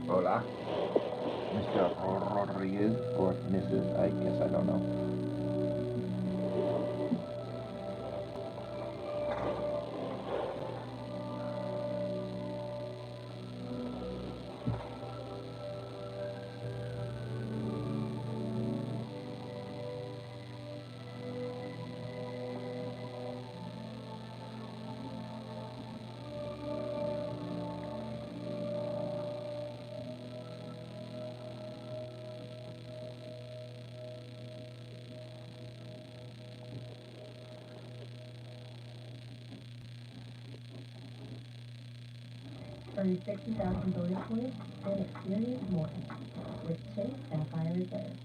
Hola, Mr. Rodriguez, or Mrs. I guess I don't know. Earn 60,000 bonus points and experience more with Chase Sapphire Reserve.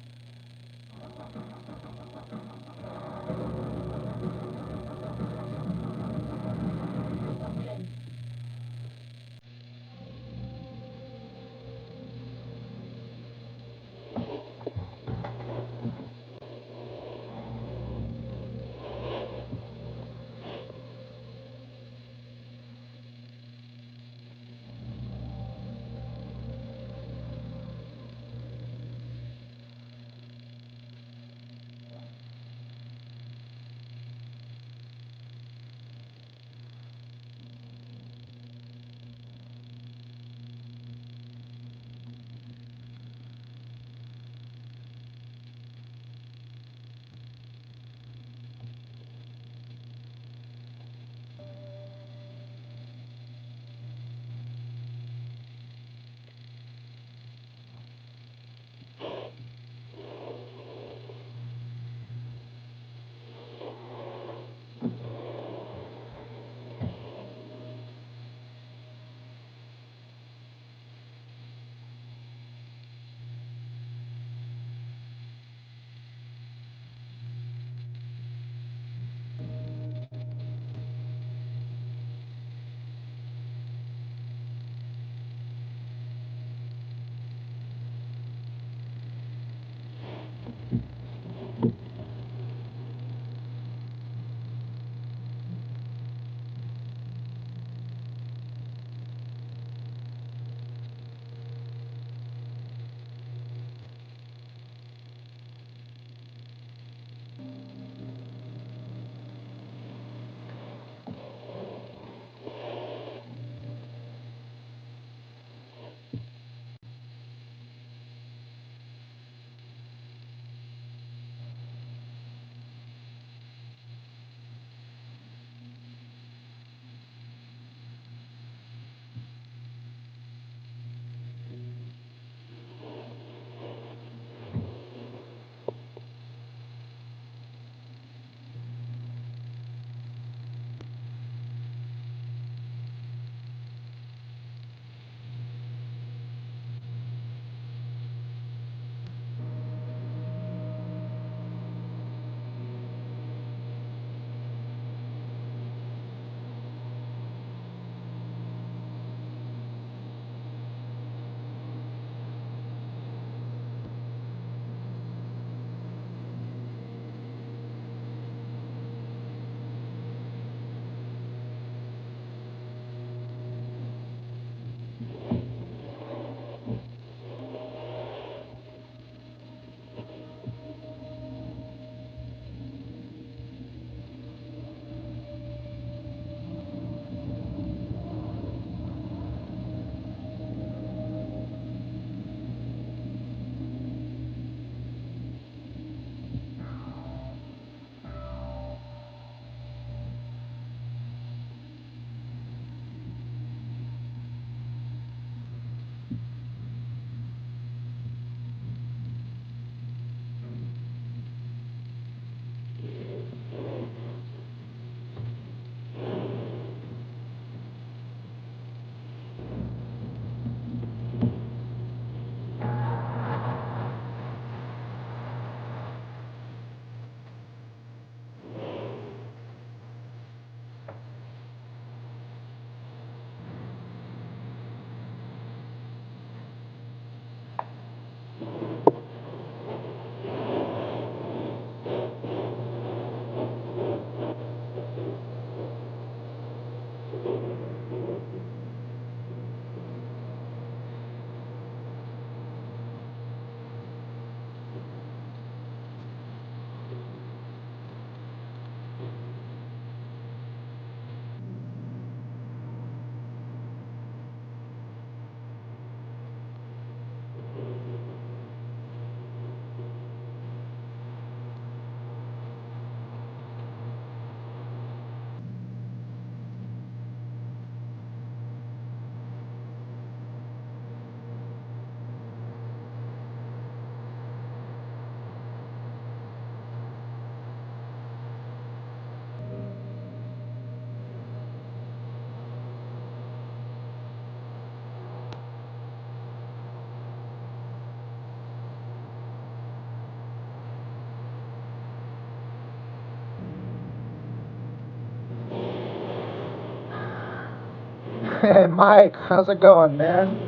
Hey, Mike, how's it going, man?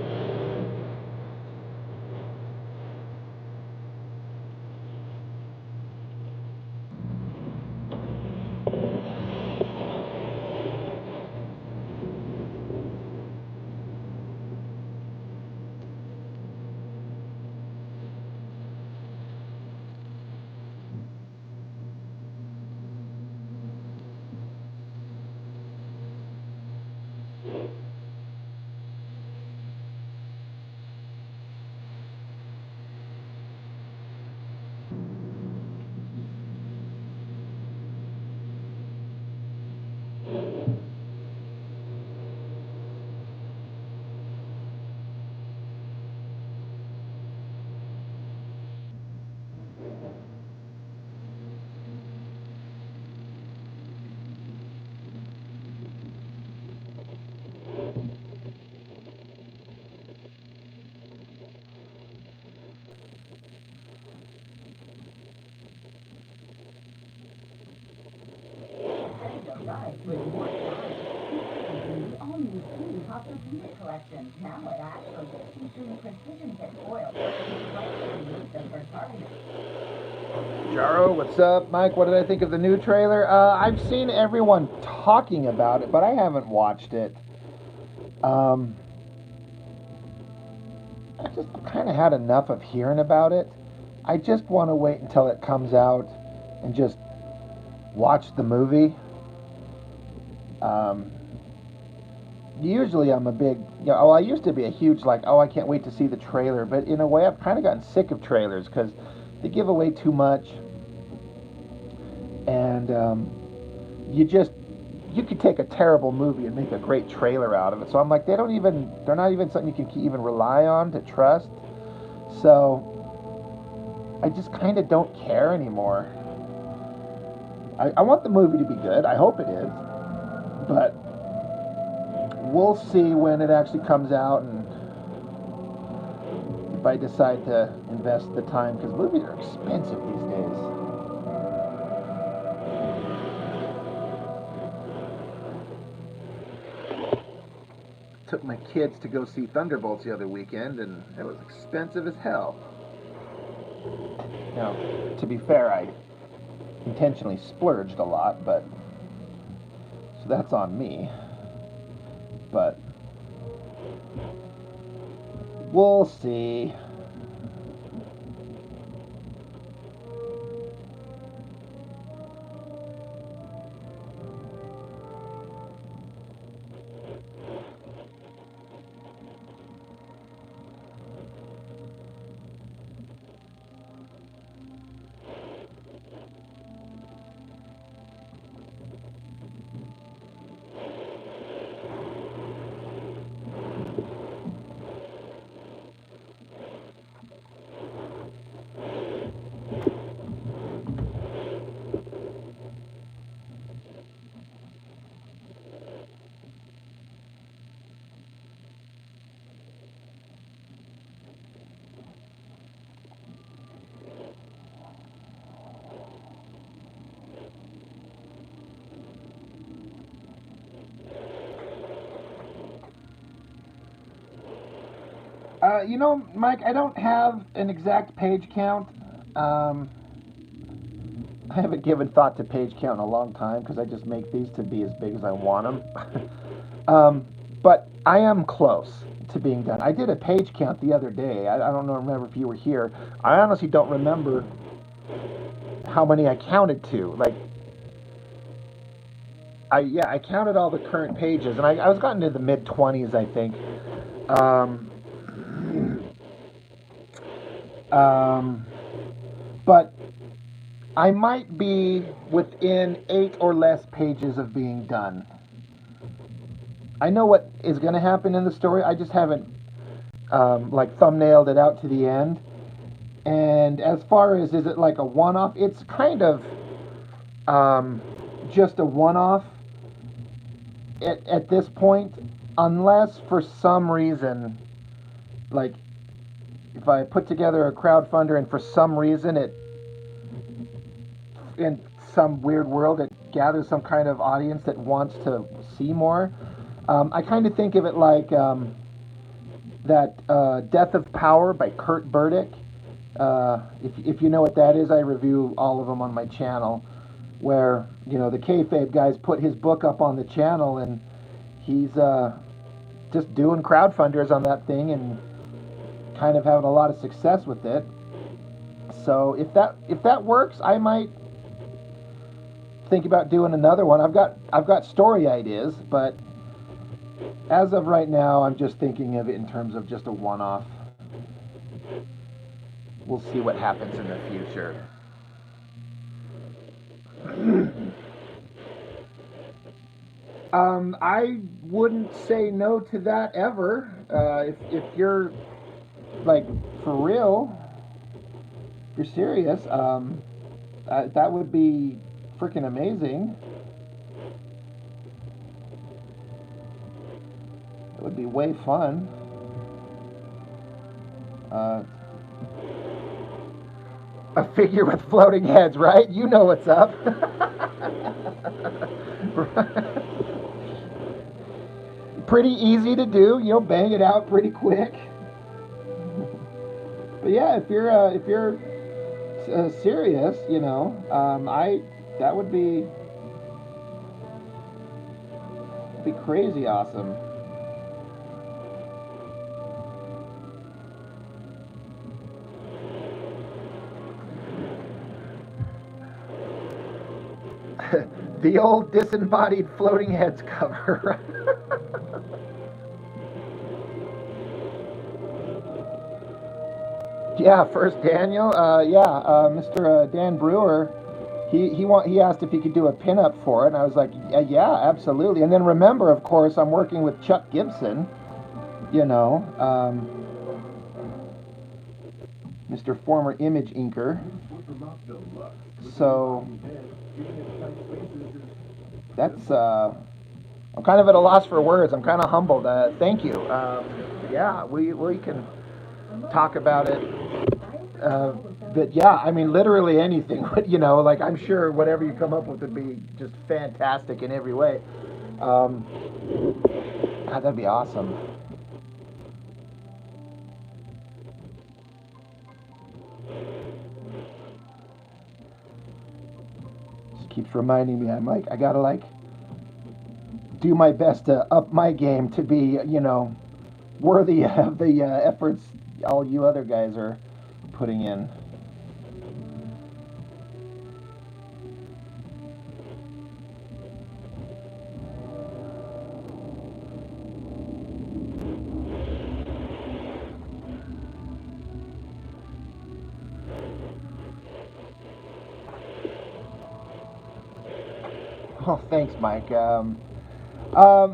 Collection. Now it actually featuring precision tip foil right where you need them for targeting. Jaro, what's up? Mike, what did I think of the new trailer? I've seen everyone talking about it, but I haven't watched it. I just kind of had enough of hearing about it. I just want to wait until it comes out and just watch the movie. Usually I'm a big, I used to be a huge, I can't wait to see the trailer, but in a way I've kind of gotten sick of trailers because they give away too much, and you could take a terrible movie and make a great trailer out of it. So I'm like, they're not even something you can even rely on to trust. So I just kind of don't care anymore. I want the movie to be good. I hope it is, but we'll see when it actually comes out and if I decide to invest the time, because movies are expensive these days. Took my kids to go see Thunderbolts the other weekend, and it was expensive as hell. Now, to be fair, I intentionally splurged a lot, but so that's on me. But we'll see. Mike, I don't have an exact page count. I haven't given thought to page count in a long time because I just make these to be as big as I want them. But I am close to being done. I did a page count the other day. I don't remember if you were here. I honestly don't remember how many I counted to. I counted all the current pages, and I was gotten to the mid-20s, I think. But I might be within 8 or less pages of being done. I know what is going to happen in the story. I just haven't thumbnailed it out to the end. And as far as is it like a one-off, it's kind of just a one-off at this point, unless for some reason, like if I put together a crowdfunder and for some reason it, in some weird world, it gathers some kind of audience that wants to see more, I kind of think of it like that Death of Power by Kurt Burdick. If you know what that is, I review all of them on my channel. Where the kayfabe guys put his book up on the channel, and he's just doing crowdfunders on that thing and kind of having a lot of success with it. So if that works, I might think about doing another one. I've got story ideas, but as of right now, I'm just thinking of it in terms of just a one-off. We'll see what happens in the future. I wouldn't say no to that ever. If you're like for real, if you're serious, that would be freaking amazing. It would be way fun. A figure with floating heads, right? You know what's up. Pretty easy to do, bang it out pretty quick. But yeah, if you're serious, that would be crazy awesome. The old disembodied floating heads cover. Yeah, first Daniel. Mr. Dan Brewer. He asked if he could do a pinup for it, and I was like, yeah, absolutely. And then remember, of course, I'm working with Chuck Gibson. Mr. Former Image Inker. So that's I'm kind of at a loss for words. I'm kind of humbled. Thank you. Yeah, we can talk about it. But yeah, I mean, literally anything. Like I'm sure whatever you come up with would be just fantastic in every way. God, that'd be awesome. Just keeps reminding me. I'm like, I gotta do my best to up my game to be, worthy of the efforts all you other guys are putting in. Oh, thanks, Mike.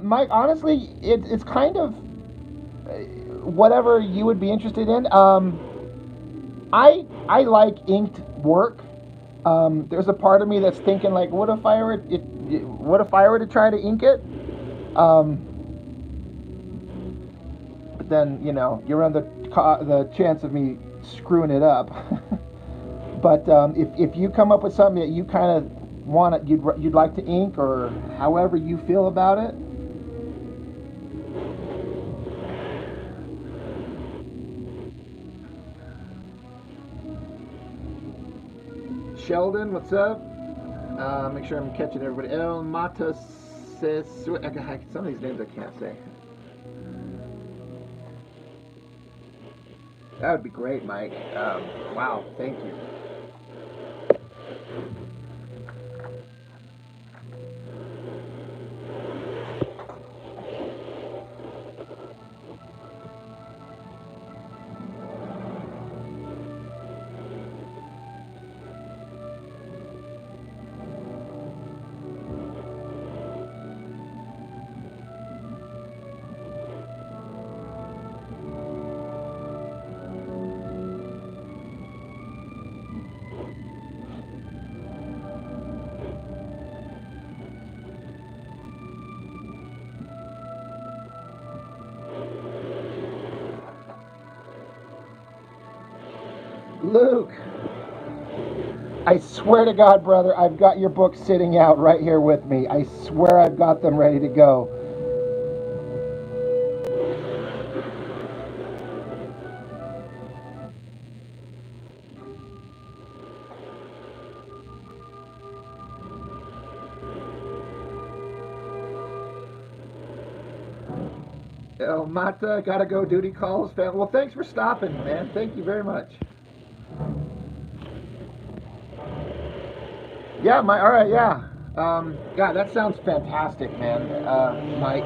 Mike, honestly, it's kind of whatever you would be interested in. I like inked work. There's a part of me that's thinking like, what if I were to try to ink it? But then you run the chance of me screwing it up. But if you come up with something that you kind of you'd like to ink, or however you feel about it. Sheldon, what's up? Make sure I'm catching everybody. El Mata says some of these names I can't say. That would be great, Mike. Wow, thank you. Luke, I swear to God, brother, I've got your books sitting out right here with me. I swear I've got them ready to go. El Mata, gotta go. Duty calls. Well, thanks for stopping, man. Thank you very much. Yeah, all right, yeah. God, that sounds fantastic, man. Mike.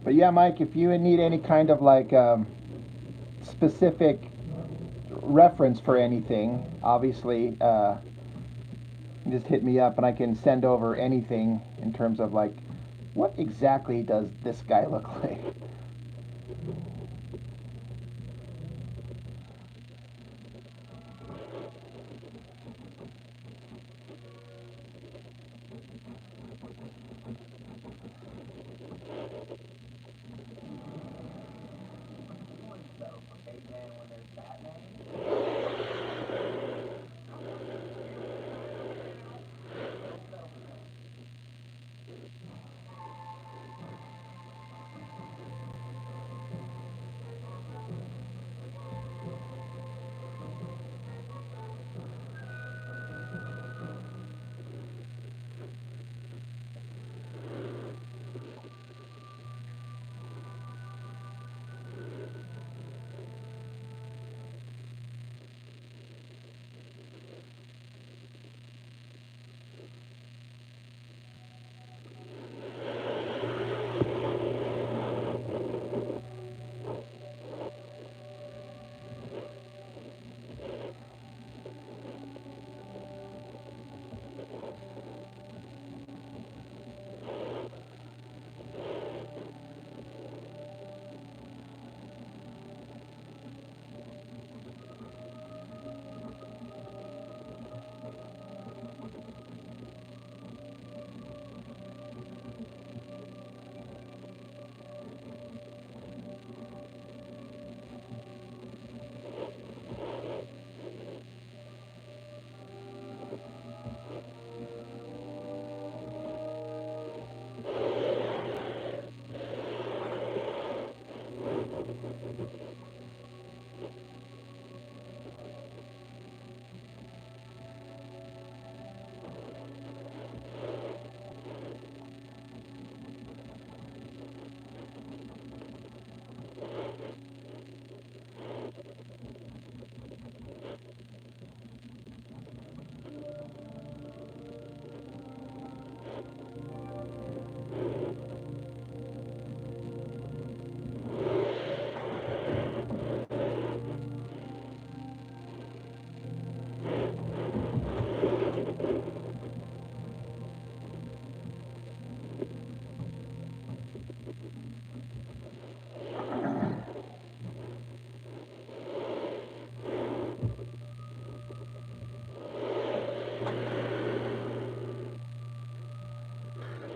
But yeah, Mike, if you need any kind of like specific reference for anything, obviously, just hit me up and I can send over anything in terms of like, what exactly does this guy look like?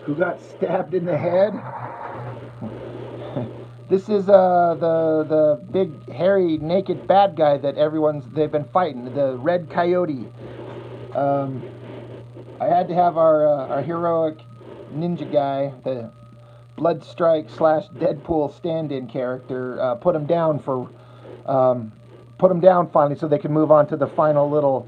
Who got stabbed in the head? This is the big hairy naked bad guy that they've been fighting, the Red Coyote. Um, I had to have our heroic ninja guy, the Bloodstrike slash Deadpool stand-in character, um, put him down finally so they could move on to the final little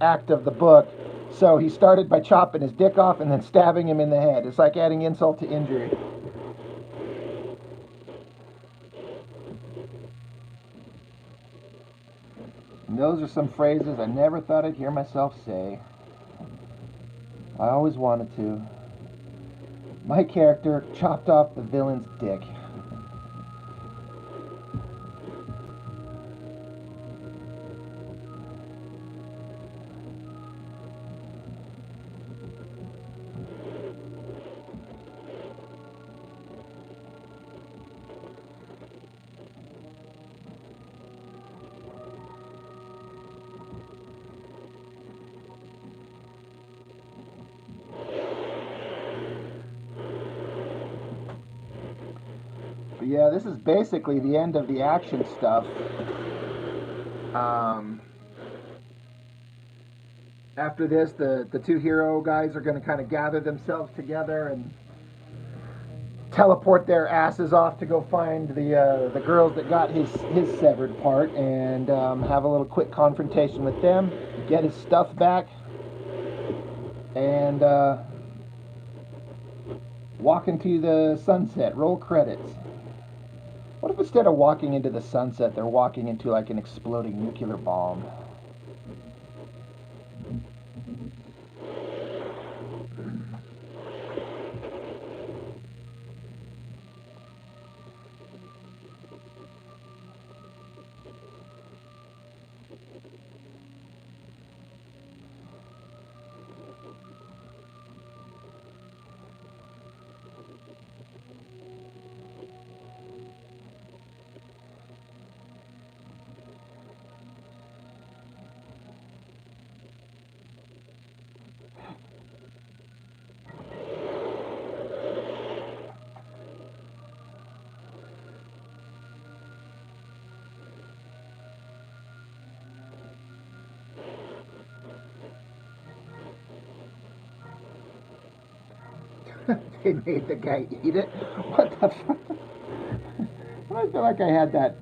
act of the book. So he started by chopping his dick off and then stabbing him in the head. It's like adding insult to injury. And those are some phrases I never thought I'd hear myself say. I always wanted to. My character chopped off the villain's dick. But yeah, this is basically the end of the action stuff. After this, the two hero guys are going to kind of gather themselves together and teleport their asses off to go find the girls that got his severed part and have a little quick confrontation with them, get his stuff back, and walk into the sunset. Roll credits. What if instead of walking into the sunset, they're walking into like an exploding nuclear bomb? They made the guy eat it? What the fuck? I feel like I had that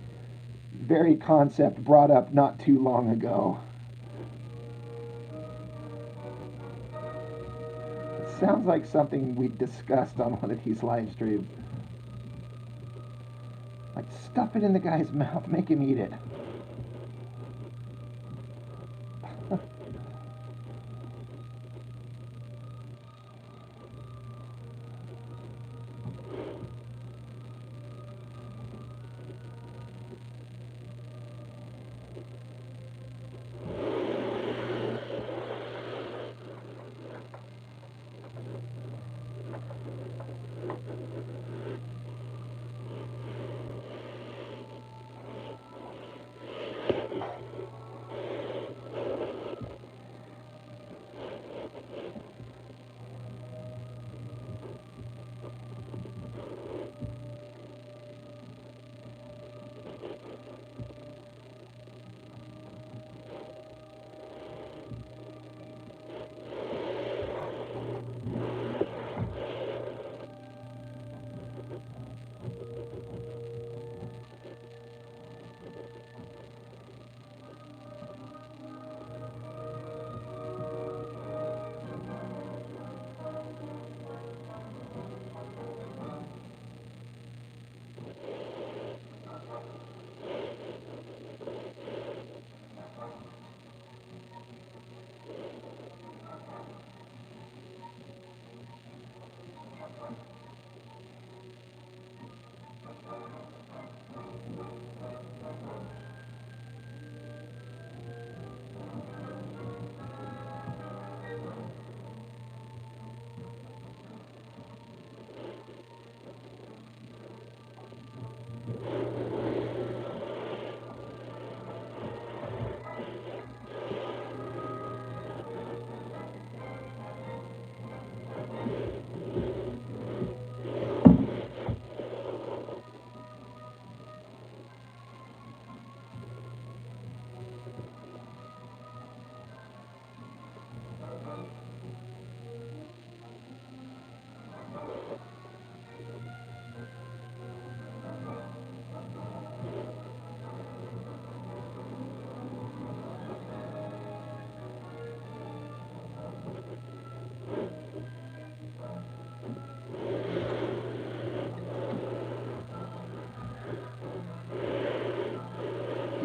very concept brought up not too long ago. It sounds like something we discussed on one of these live streams. Like, stuff it in the guy's mouth, make him eat it.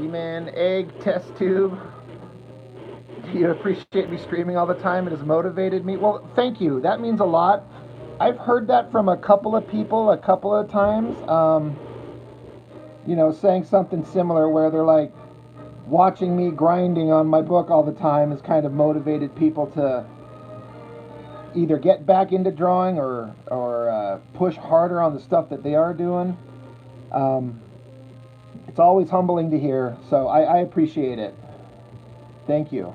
D-Man, Egg, Test Tube. Do you appreciate me streaming all the time? It has motivated me. Well, thank you. That means a lot. I've heard that from a couple of people a couple of times. Saying something similar where they're like, watching me grinding on my book all the time has kind of motivated people to either get back into drawing or push harder on the stuff that they are doing. It's always humbling to hear, so I appreciate it. Thank you.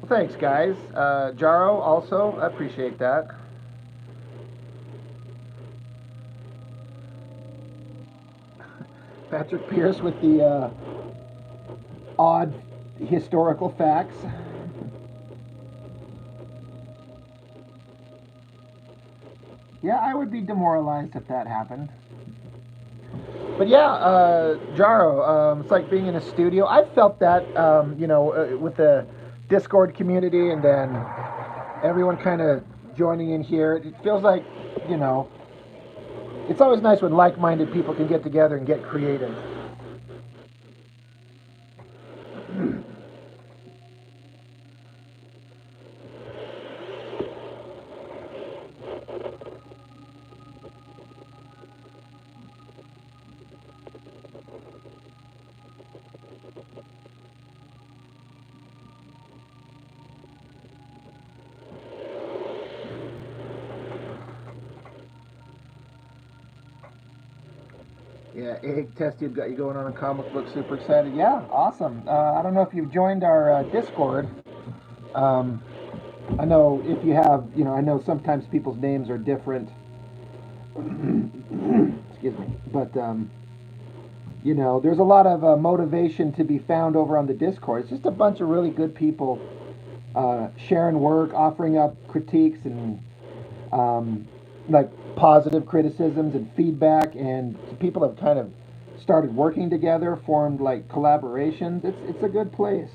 Well, thanks, guys. Jaro, also, I appreciate that. Patrick Pierce with the odd historical facts. Yeah, I would be demoralized if that happened. But yeah, Jaro, it's like being in a studio. I've felt that, with the Discord community and then everyone kind of joining in here. It feels like, it's always nice when like-minded people can get together and get creative. Yeah, Egg Test Tube got you going on a comic book. Super excited. Yeah, awesome. I don't know if you've joined our Discord. I know if you have, I know sometimes people's names are different. Excuse me. But, there's a lot of motivation to be found over on the Discord. It's just a bunch of really good people sharing work, offering up critiques and like positive criticisms and feedback, and people have kind of started working together, formed like collaborations. It's a good place.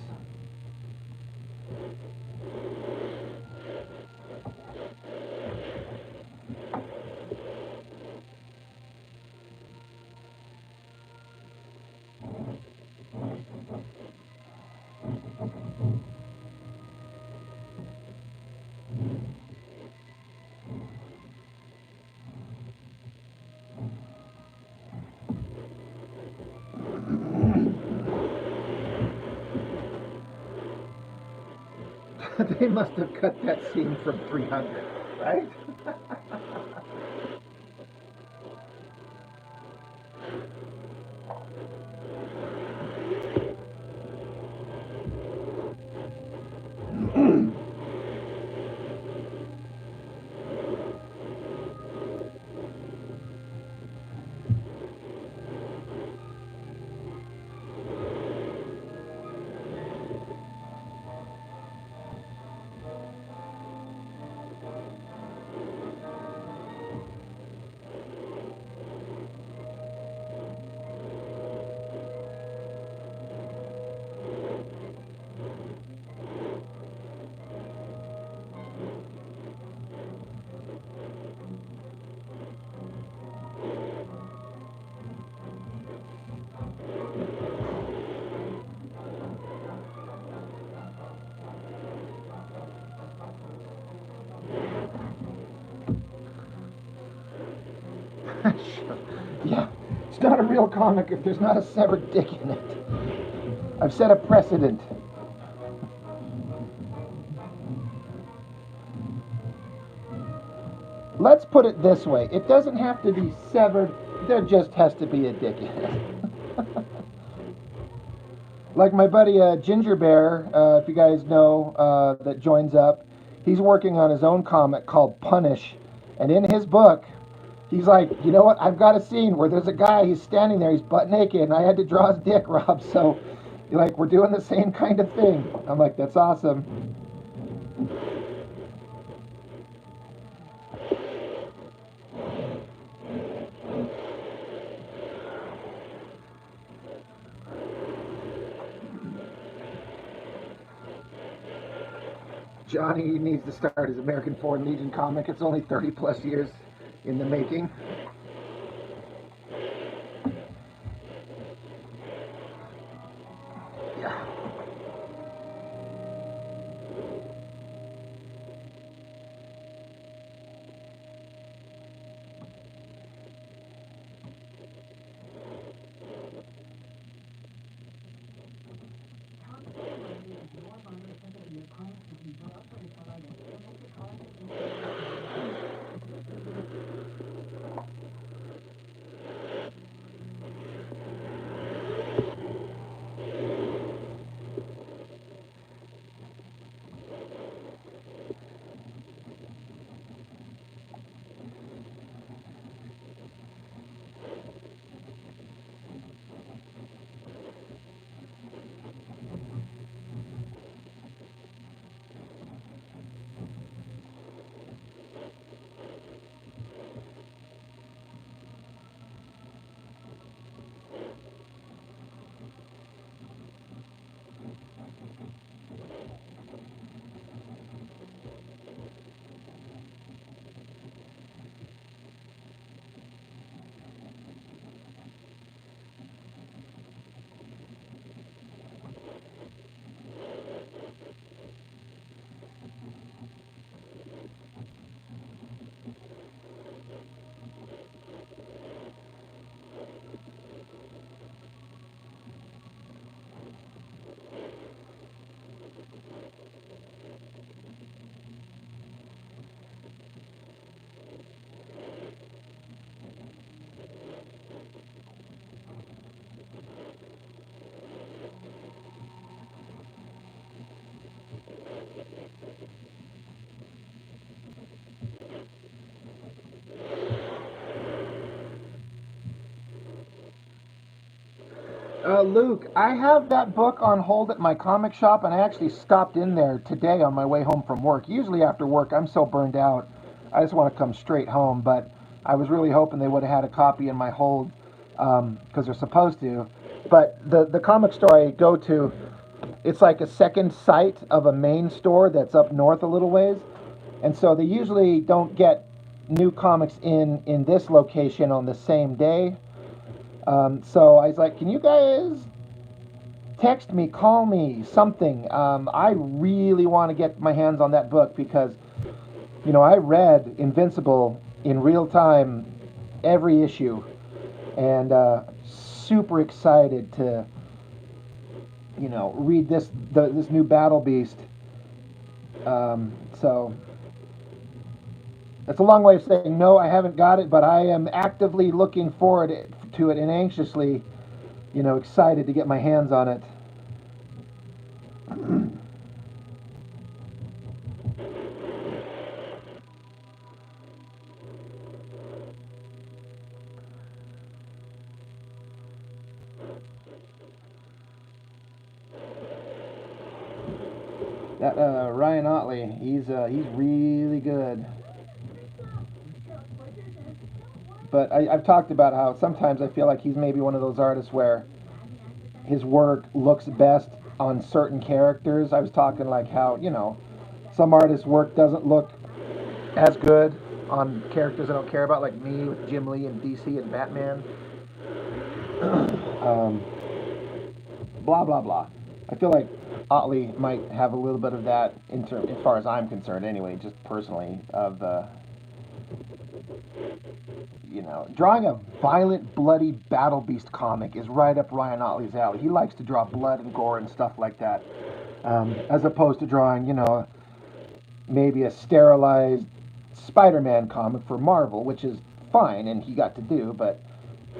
They must have cut that scene from 300, right? It's not a real comic if there's not a severed dick in it. I've set a precedent. Let's put it this way. It doesn't have to be severed. There just has to be a dick in it. Like my buddy Ginger Bear, if you guys know, that joins up, he's working on his own comic called Punish. And in his book, he's like, you know what? I've got a scene where there's a guy, he's standing there, he's butt naked, and I had to draw his dick, Rob. So, like, we're doing the same kind of thing. I'm like, that's awesome. Johnny needs to start his American Foreign Legion comic. It's only 30 plus years in the making. Yeah. Luke, I have that book on hold at my comic shop, and I actually stopped in there today on my way home from work. Usually after work, I'm so burned out, I just want to come straight home. But I was really hoping they would have had a copy in my hold, because they're supposed to. But the comic store I go to, it's like a second site of a main store that's up north a little ways, and so they usually don't get new comics in this location on the same day. So I was like, can you guys text me, call me, something? I really want to get my hands on that book because, you know, I read Invincible in real time, every issue, and super excited to, you know, read this new Battle Beast. So that's a long way of saying no, I haven't got it, but I am actively looking forward to it and anxiously, you know, excited to get my hands on it. That Ryan Otley, he's really good. But I've talked about how sometimes I feel like he's maybe one of those artists where his work looks best on certain characters. I was talking like how, you know, some artists' work doesn't look as good on characters I don't care about, like me with Jim Lee and DC and Batman. um, blah blah blah. I feel like Otley might have a little bit of that as far as I'm concerned, anyway, just personally, of You know, drawing a violent, bloody Battle Beast comic is right up Ryan Otley's alley. He likes to draw blood and gore and stuff like that, as opposed to drawing, you know, maybe a sterilized Spider-Man comic for Marvel, which is fine and he got to do, but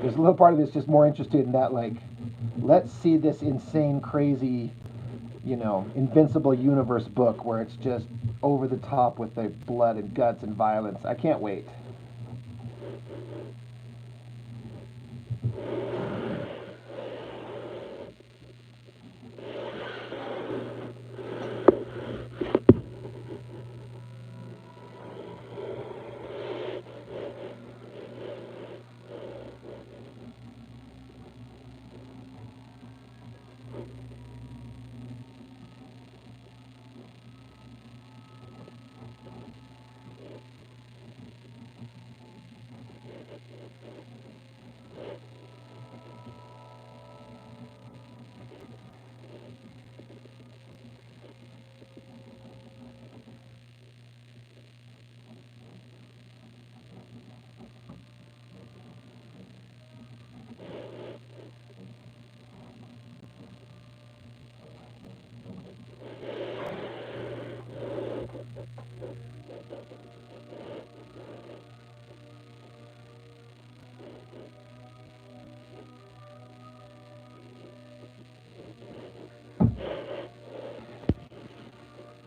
there's a little part of this just more interested in that, like, let's see this insane, crazy, you know, Invincible Universe book where it's just over the top with the blood and guts and violence. I can't wait.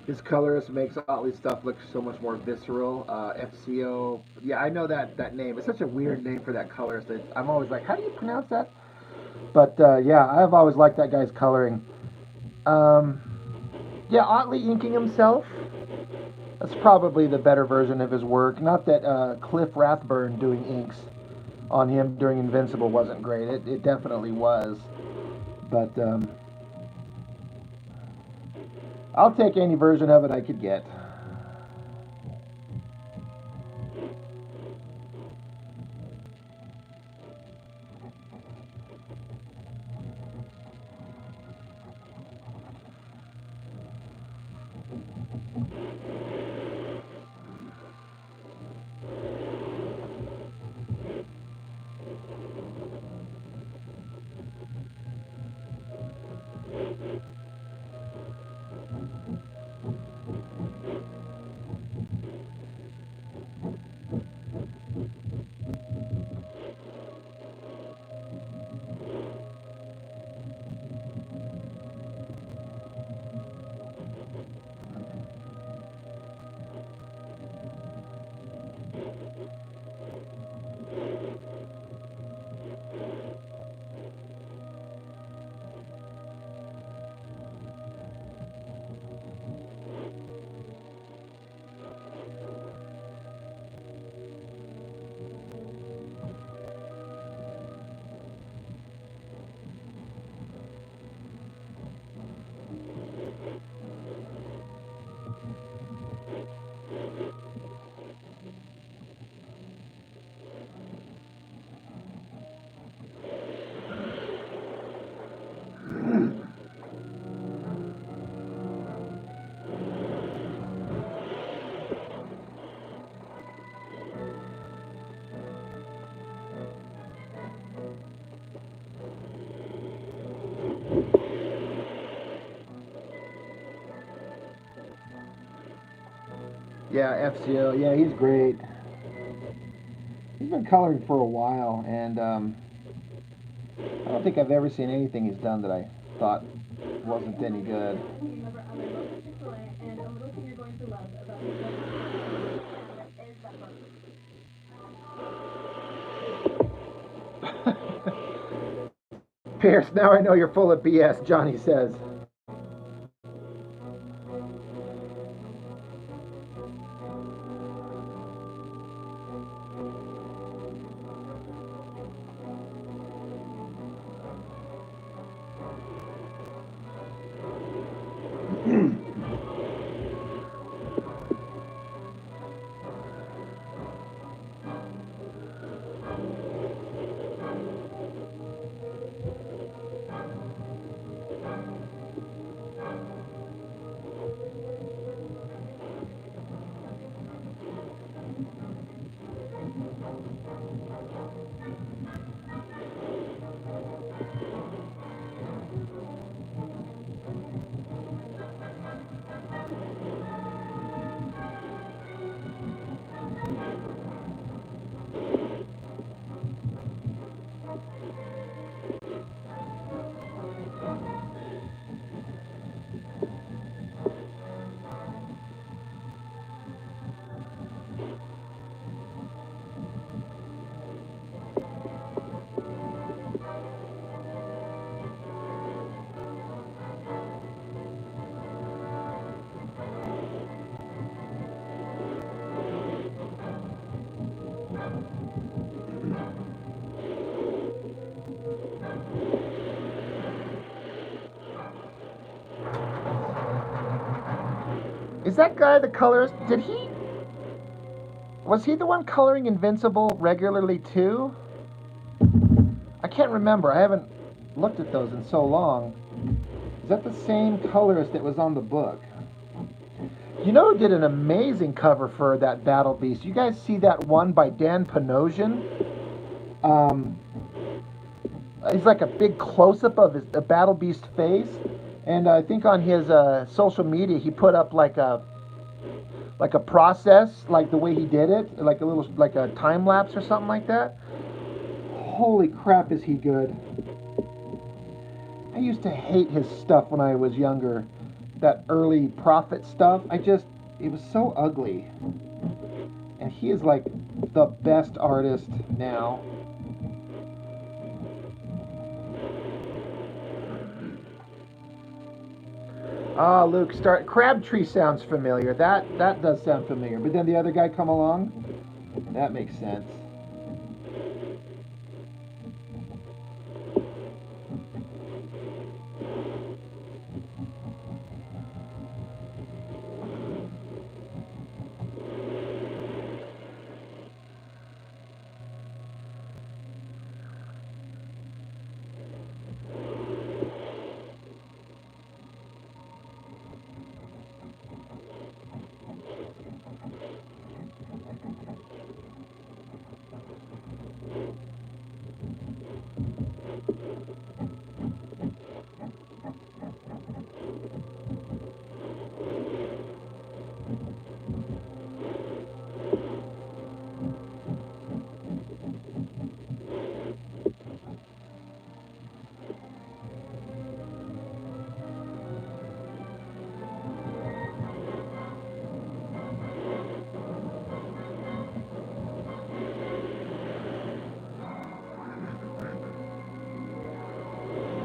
His colorist makes Otley's stuff look so much more visceral. FCO, yeah, I know that name. It's such a weird name for that colorist. I'm always like, how do you pronounce that? But yeah, I've always liked that guy's coloring. Um, yeah, Otley inking himself. That's probably the better version of his work. Not that Cliff Rathburn doing inks on him during Invincible wasn't great. It definitely was. But I'll take any version of it I could get. Yeah, FCO. Yeah, he's great. He's been coloring for a while, and I don't think I've ever seen anything he's done that I thought wasn't any good. Pierce, now I know you're full of BS, Johnny says. Is that guy the colorist? Was he the one coloring Invincible regularly too? I can't remember. I haven't looked at those in so long. Is that the same colorist that was on the book? You know who did an amazing cover for that Battle Beast? You guys see that one by Dan Panosian? He's like a big close-up of the Battle Beast face. And I think on his social media he put up like a process, like the way he did it, like a time lapse or something like that. Holy crap, is he good. I used to hate his stuff when I was younger. That early Prophet stuff. It was so ugly. And he is like the best artist now. Ah, Luke, Crabtree sounds familiar. That does sound familiar. But then the other guy come along? That makes sense.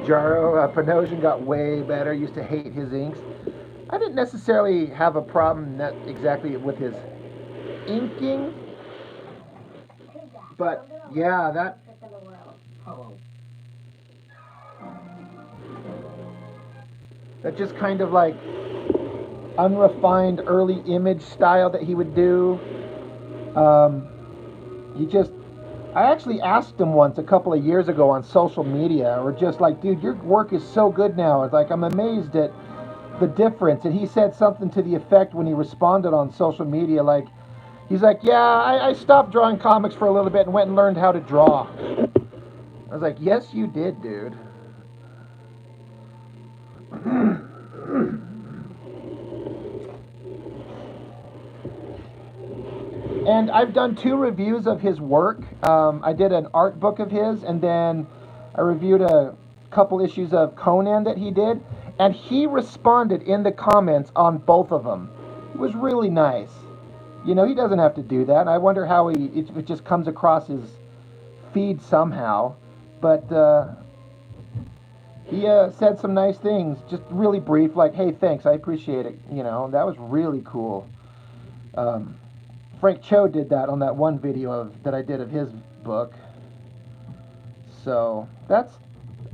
Jaro Panosian got way better. Used to hate his inks. I didn't necessarily have a problem not exactly with his inking, but yeah, that just kind of like unrefined early image style that he would do. I actually asked him once a couple of years ago on social media, or just like, dude, your work is so good now. It's like, I'm amazed at the difference. And he said something to the effect when he responded on social media, like, he's like, yeah, I stopped drawing comics for a little bit and went and learned how to draw. I was like, yes, you did, dude. And I've done 2 reviews of his work. I did an art book of his, and then I reviewed a couple issues of Conan that he did. And he responded in the comments on both of them. It was really nice. You know, he doesn't have to do that. And I wonder how it just comes across his feed somehow. But he said some nice things, just really brief, like, hey, thanks, I appreciate it. You know, that was really cool. Frank Cho did that on that one video that I did of his book. So that's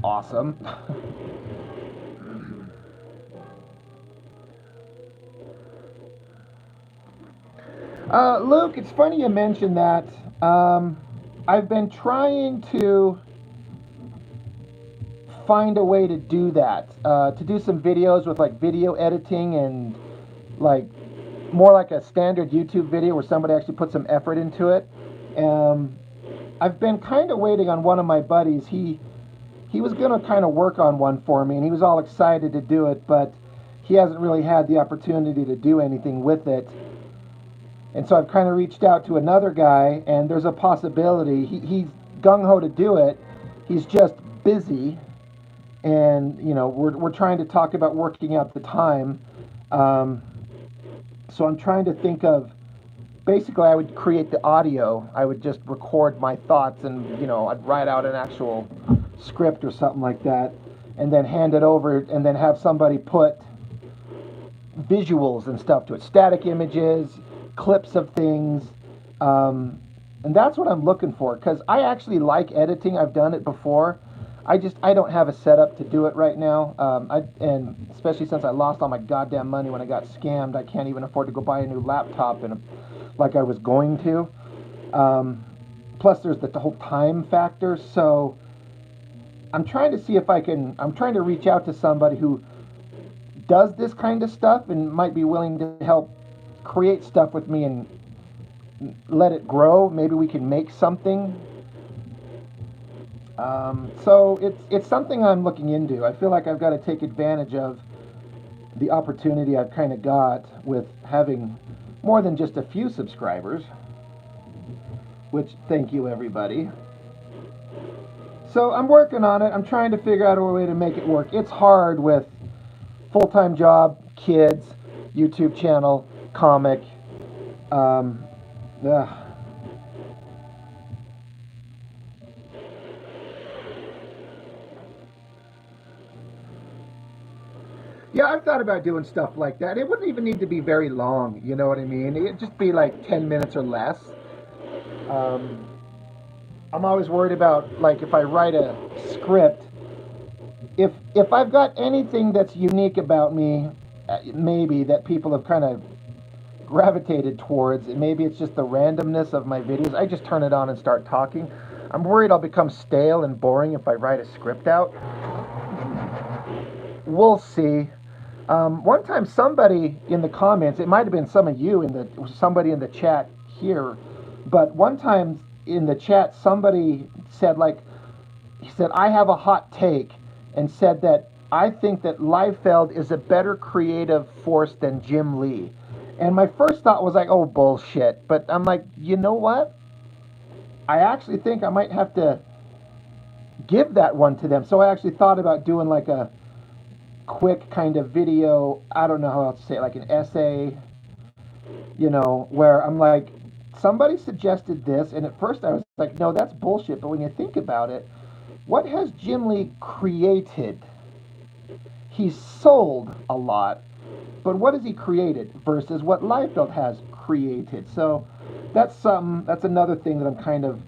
awesome. Luke, it's funny you mentioned that. I've been trying to find a way to do that, to do some videos with like video editing and like more like a standard YouTube video where somebody actually put some effort into it. I've been kind of waiting on one of my buddies. He was going to kind of work on one for me, and he was all excited to do it, but he hasn't really had the opportunity to do anything with it. And so I've kind of reached out to another guy, and there's a possibility. He's gung-ho to do it. He's just busy, and you know we're trying to talk about working out the time. So I'm trying to think of, basically I would create the audio. I would just record my thoughts, and you know I'd write out an actual script or something like that, and then hand it over, and then have somebody put visuals and stuff to it, static images, clips of things, and that's what I'm looking for, because I actually like editing. I've done it before. I don't have a setup to do it right now. And especially since I lost all my goddamn money when I got scammed, I can't even afford to go buy a new laptop like I was going to. Plus, there's the whole time factor. So I'm trying to see if I can. I'm trying to reach out to somebody who does this kind of stuff and might be willing to help create stuff with me and let it grow. Maybe we can make something. So it's something I'm looking into. I feel like I've got to take advantage of the opportunity I've kind of got with having more than just a few subscribers. Which, thank you everybody. So I'm working on it. I'm trying to figure out a way to make it work. It's hard with full-time job, kids, YouTube channel, comic. Ugh. Yeah, I've thought about doing stuff like that. It wouldn't even need to be very long, you know what I mean? It'd just be like 10 minutes or less. Um, I'm always worried about, like, if I write a script, if I've got anything that's unique about me, maybe that people have kind of gravitated towards, maybe it's just the randomness of my videos. I just turn it on and start talking. I'm worried I'll become stale and boring if I write a script out. We'll see. One time, somebody in the comments, it might have been some of you somebody in the chat here, but one time in the chat, somebody said, like, he said, I have a hot take, and said that I think that Liefeld is a better creative force than Jim Lee. And my first thought was like, oh, bullshit. But I'm like, you know what? I actually think I might have to give that one to them. So I actually thought about doing like a quick kind of video, I don't know how else to say it, like an essay, where I'm like, somebody suggested this, and at first I was like, no, that's bullshit. But when you think about it, what has Jim Lee created? He's sold a lot, but what has he created versus what Liefeld has created? So that's another thing that I'm kind of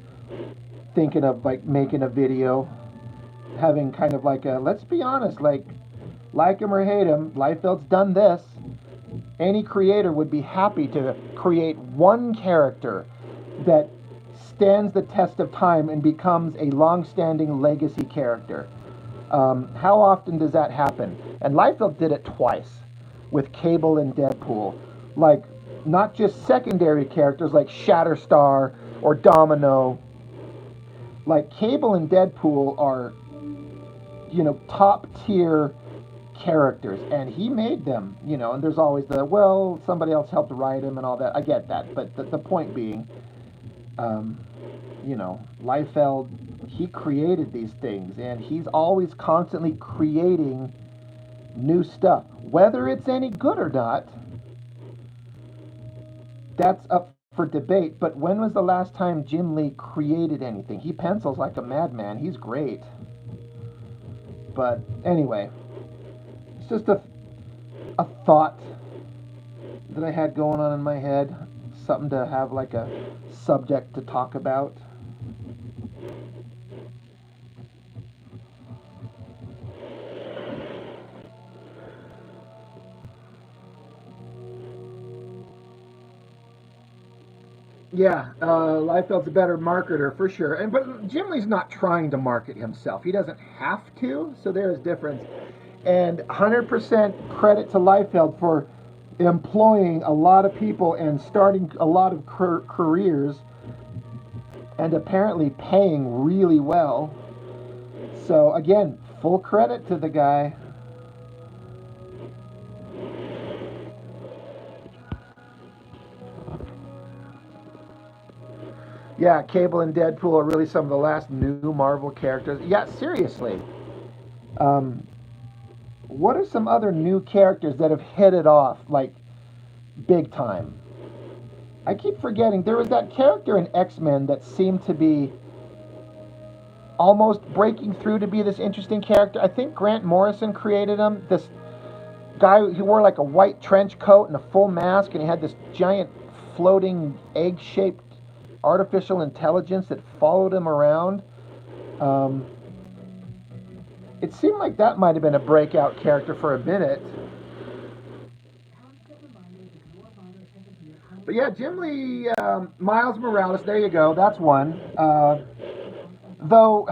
thinking of, like making a video, having kind of like a, let's be honest, like him or hate him, Liefeld's done this. Any creator would be happy to create one character that stands the test of time and becomes a long-standing legacy character. How often does that happen? And Liefeld did it twice with Cable and Deadpool. Like, not just secondary characters like Shatterstar or Domino. Like, Cable and Deadpool are, top tier characters, and he made them, and there's always somebody else helped write him and all that. I get that, but the point being, Liefeld, he created these things, and he's always constantly creating new stuff. Whether it's any good or not, that's up for debate. But when was the last time Jim Lee created anything? He pencils like a madman. He's great. But anyway, it's just a thought that I had going on in my head. Something to have like a subject to talk about. Yeah, Liefeld's a better marketer for sure. But Jim Lee's not trying to market himself. He doesn't have to, so there's difference. And 100% credit to Liefeld for employing a lot of people and starting a lot of careers, and apparently paying really well. So again, full credit to the guy. Yeah, Cable and Deadpool are really some of the last new Marvel characters. Yeah, seriously. What are some other new characters that have hit it off, like, big time? I keep forgetting. There was that character in X-Men that seemed to be almost breaking through to be this interesting character. I think Grant Morrison created him. This guy, he wore like a white trench coat and a full mask, and he had this giant floating egg-shaped artificial intelligence that followed him around. It seemed like that might have been a breakout character for a minute. But yeah, Jim Lee, Miles Morales, there you go. That's one. Though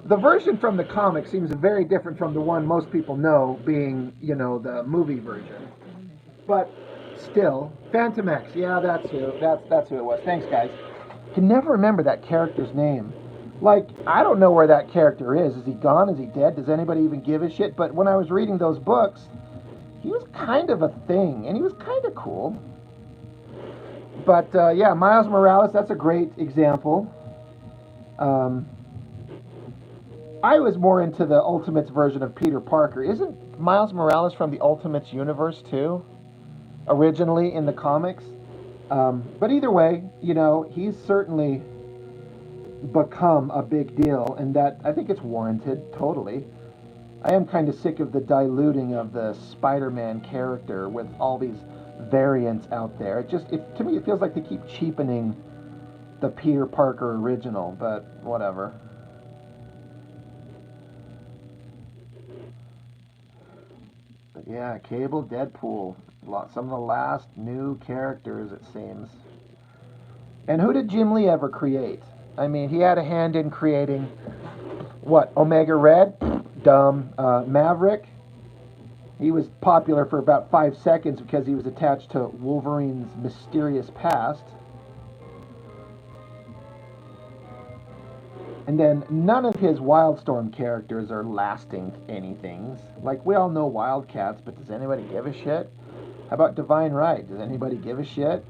the version from the comic seems very different from the one most people know, being, the movie version. But still, Phantom X. Yeah, that's who it was. Thanks, guys. Can never remember that character's name. Like, I don't know where that character is. Is he gone? Is he dead? Does anybody even give a shit? But when I was reading those books, he was kind of a thing, and he was kind of cool. But yeah, Miles Morales, that's a great example. I was more into the Ultimates version of Peter Parker. Isn't Miles Morales from the Ultimates universe too? Originally in the comics? But either way, he's certainly become a big deal, and that I think it's warranted, totally. I am kind of sick of the diluting of the Spider-Man character with all these variants out there. To me, it feels like they keep cheapening the Peter Parker original, but whatever. But yeah, Cable, Deadpool, some of the last new characters, it seems. And who did Jim Lee ever create? I mean, he had a hand in creating what? Omega Red, dumb. Maverick. He was popular for about 5 seconds because he was attached to Wolverine's mysterious past. And then none of his Wildstorm characters are lasting anythings. Like, we all know Wildcats, but does anybody give a shit? How about Divine Right? Does anybody give a shit?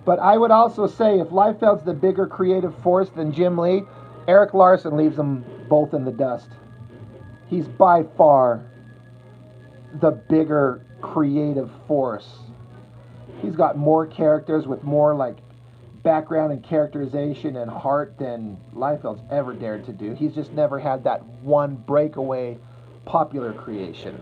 But I would also say if Liefeld's the bigger creative force than Jim Lee, Eric Larson leaves them both in the dust. He's by far the bigger creative force. He's got more characters with more like background and characterization and heart than Liefeld's ever dared to do. He's just never had that one breakaway popular creation.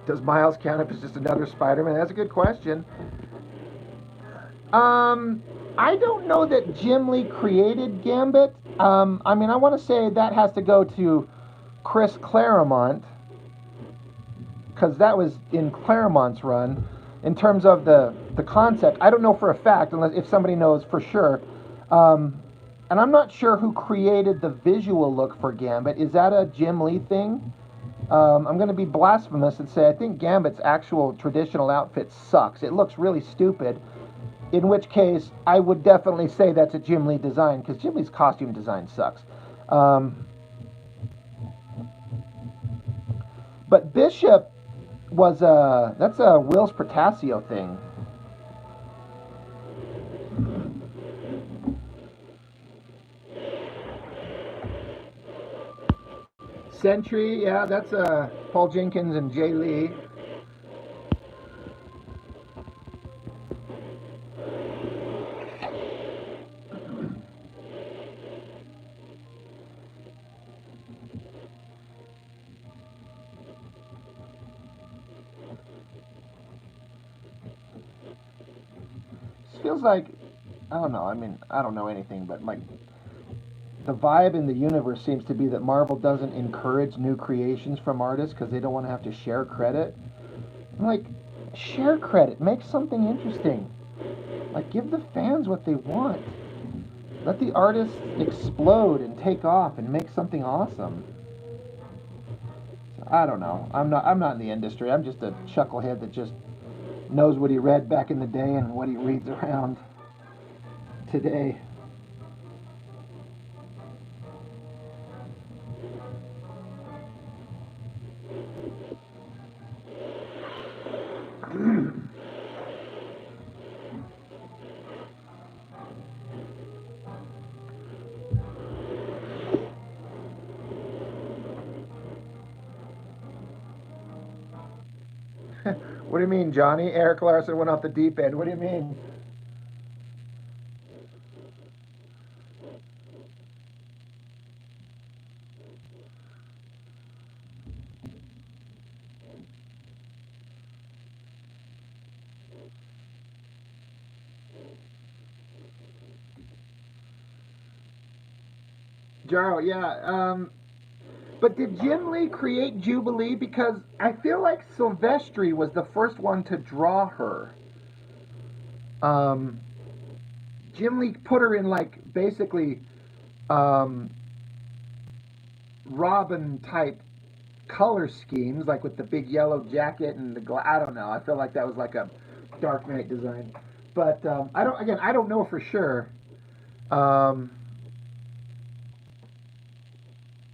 Does Miles count if it's just another Spider-Man? That's a good question. I don't know that Jim Lee created Gambit. I mean, I want to say that has to go to Chris Claremont, because that was in Claremont's run. In terms of the concept, I don't know for a fact, unless if somebody knows for sure. And I'm not sure who created the visual look for Gambit. Is that a Jim Lee thing? I'm going to be blasphemous and say I think Gambit's actual traditional outfit sucks. It looks really stupid. In which case, I would definitely say that's a Jim Lee design, because Jim Lee's costume design sucks. But Bishop that's a Will's Protasio thing. Sentry, yeah, that's Paul Jenkins and Jay Lee. Feels like, I don't know, I mean, I don't know anything, but like the vibe in the universe seems to be that Marvel doesn't encourage new creations from artists because they don't want to have to share credit. I'm like, share credit, make something interesting. Like, give the fans what they want. Let the artists explode and take off and make something awesome. I don't know. I'm not in the industry. I'm just a chucklehead that just knows what he read back in the day and what he reads around today. What do you mean, Johnny? Eric Larson went off the deep end. What do you mean? Jaro, yeah. But did Jim Lee create Jubilee? Because I feel like Silvestri was the first one to draw her. Um, Jim Lee put her in like basically um, Robin type color schemes, like with the big yellow jacket and the I don't know. I feel like that was like a Dark Knight design, but I don't. Again, I don't know for sure. Um,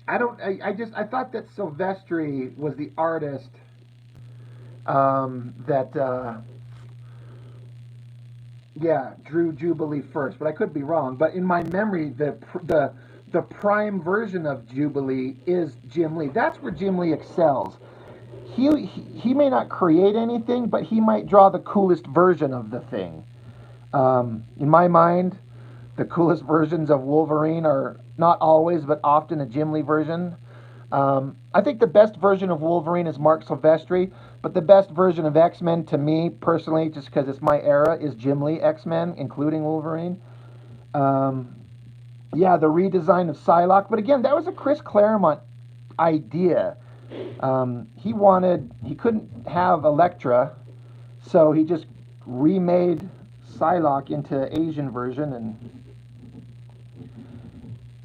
I don't. I thought that Silvestri was the artist that yeah, drew Jubilee first, but I could be wrong. But in my memory, the prime version of Jubilee is Jim Lee. That's where Jim Lee excels. He may not create anything, but he might draw the coolest version of the thing. In my mind, the coolest versions of Wolverine are not always, but often a Jim Lee version. I think the best version of Wolverine is Mark Silvestri, but the best version of X-Men to me, personally, just because it's my era, is Jim Lee X-Men, including Wolverine. Um, yeah, the redesign of Psylocke, but again, that was a Chris Claremont idea. He couldn't have Elektra, so he just remade Psylocke into Asian version, and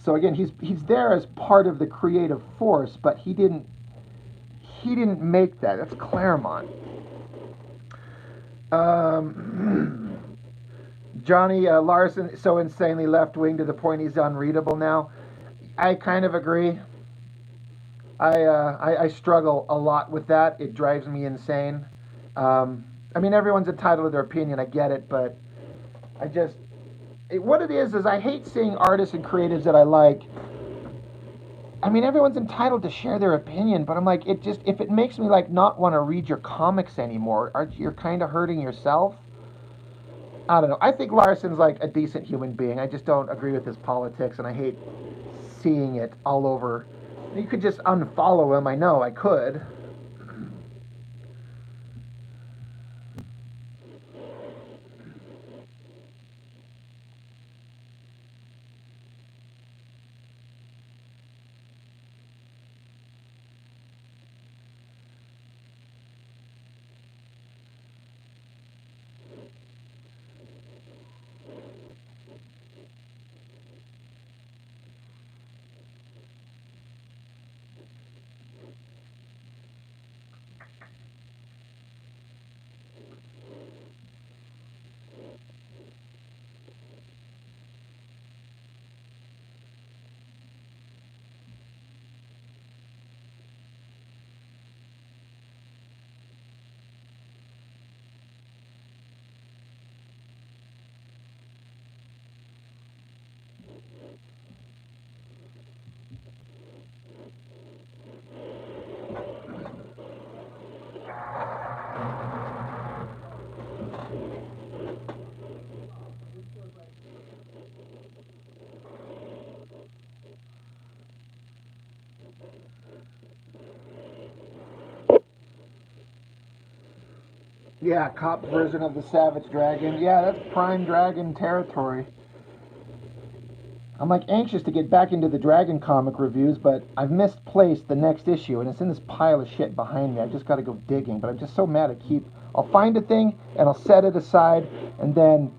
so again, he's there as part of the creative force, but he didn't make that. That's Claremont. Johnny Larson so insanely left wing to the point he's unreadable now. I kind of agree. I struggle a lot with that. It drives me insane. I mean, everyone's entitled to their opinion. I get it, but what it is I hate seeing artists and creatives that I like. I mean, everyone's entitled to share their opinion, but I'm like, if it makes me like not want to read your comics anymore, you're kind of hurting yourself. I don't know. I think Larson's like a decent human being. I just don't agree with his politics, and I hate seeing it all over. You could just unfollow him. I know I could. Yeah, cop version of the Savage Dragon. Yeah, that's prime dragon territory. I'm like anxious to get back into the Dragon comic reviews, but I've misplaced the next issue, and it's in this pile of shit behind me. I just got to go digging, but I'm just so mad. I'll find a thing and I'll set it aside, and then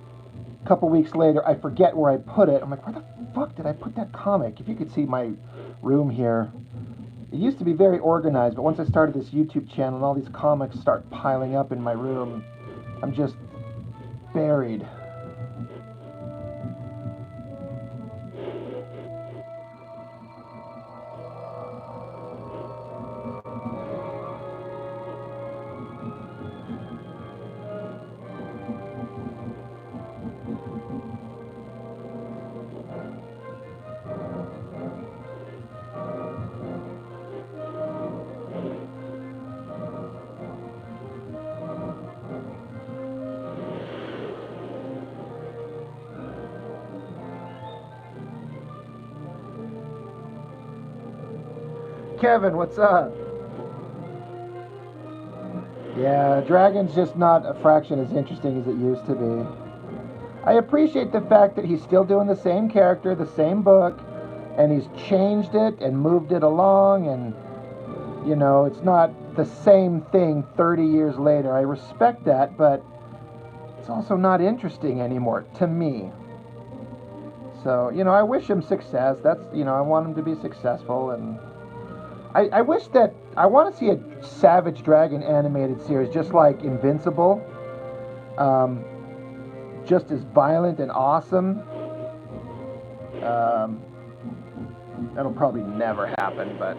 a couple weeks later I forget where I put it. I'm like, where the fuck did I put that comic? If you could see my room here, it used to be very organized, but once I started this YouTube channel and all these comics start piling up in my room, I'm just buried. Kevin, what's up? Yeah, Dragon's just not a fraction as interesting as it used to be. I appreciate the fact that he's still doing the same character, the same book, and he's changed it and moved it along, and you know, it's not the same thing 30 years later. I respect that, but it's also not interesting anymore to me. So, you know, I wish him success. That's, you know, I want him to be successful, and I wish that I want to see a Savage Dragon animated series just like Invincible, um, just as violent and awesome. Um, that'll probably never happen, but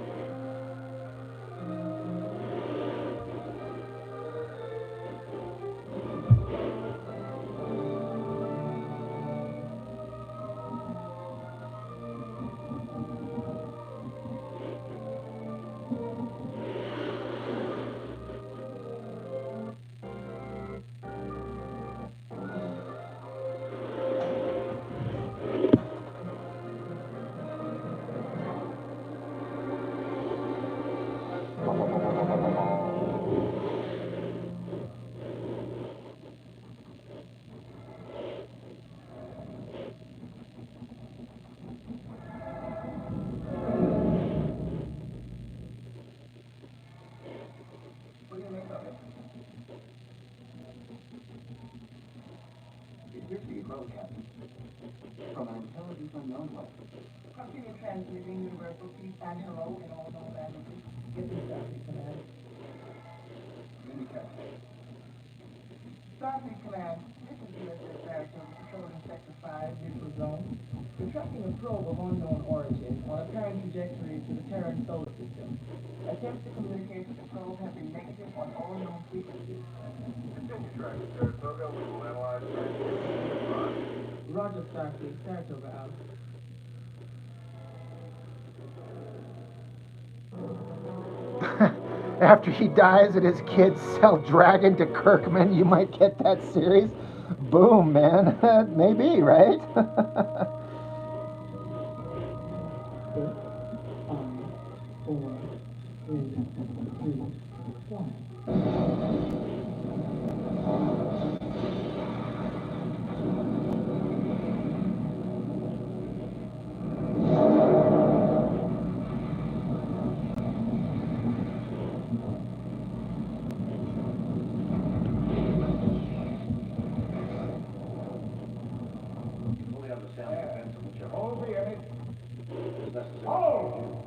What do you make of it? It appears to be a code, Captain. From an intelligence unknown level. Continue transmitting universal peace and hello in all known languages. Get this Starfleet Command. Communication. Starfleet Command, this is USS Saratoga patrolling Sector 5, neutral zone. We're tracking a probe of unknown origin on a apparent trajectory to the Terran solar system. Attempts to communicate with the probe have been negative on all known frequencies. Continue tracking Saratoga. We will analyze transmission. Roger, Starfleet. Saratoga out. after he dies and his kids sell Dragon to Kirkman, you might get that series. Boom, man. Maybe, right? 6, 5, 4, 3, 2, 1. Fully understand the events of which are Hold the image. necessary. Hold!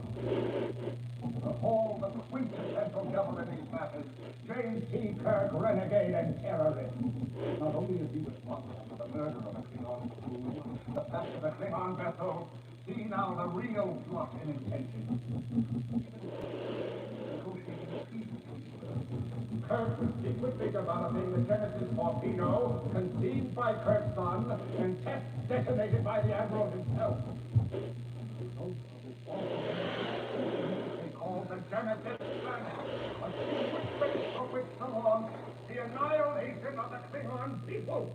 Uphold the quintessential government in these matters, James T. Kirk, renegade and terrorist. Not only is he responsible for the murder of a Klingon crew, the theft of a Klingon vessel, see now the real plot and intention. Kirk was secretly developing the Genesis torpedo, conceived by Kirk's son, and test detonated by the Admiral himself. They call the Genesis planet, a secret base for which to launch the annihilation of the Klingon people.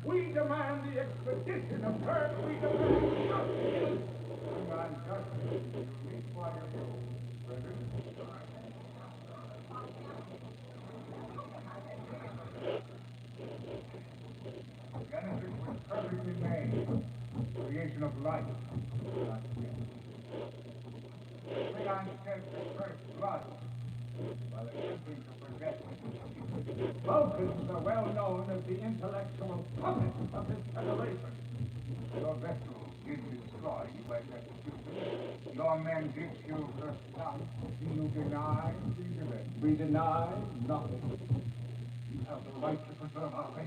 We demand the expedition of Kirk. We demand justice. Demand justice. Require you. Genesis was perfectly made. Creation of life. Leon shed the first blood while attempting to possess it. Vulcans are well known as the intellectual puppets of this federation. Your vessel did destroy you as executed. Your men did kill her son. Do you deny? We deny nothing. You have the right to preserve our race.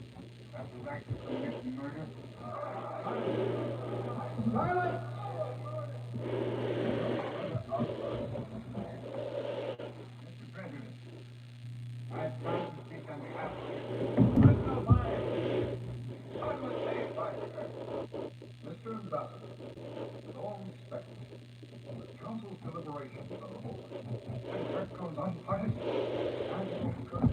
You have the right to commit murder. Silence! Mr. President, I've come to speak on behalf of you. I'm not lying. I was saved by her. Mr. Ambassador, with all respect, the Council's deliberations are over. And Kirk goes unpunished. And you could.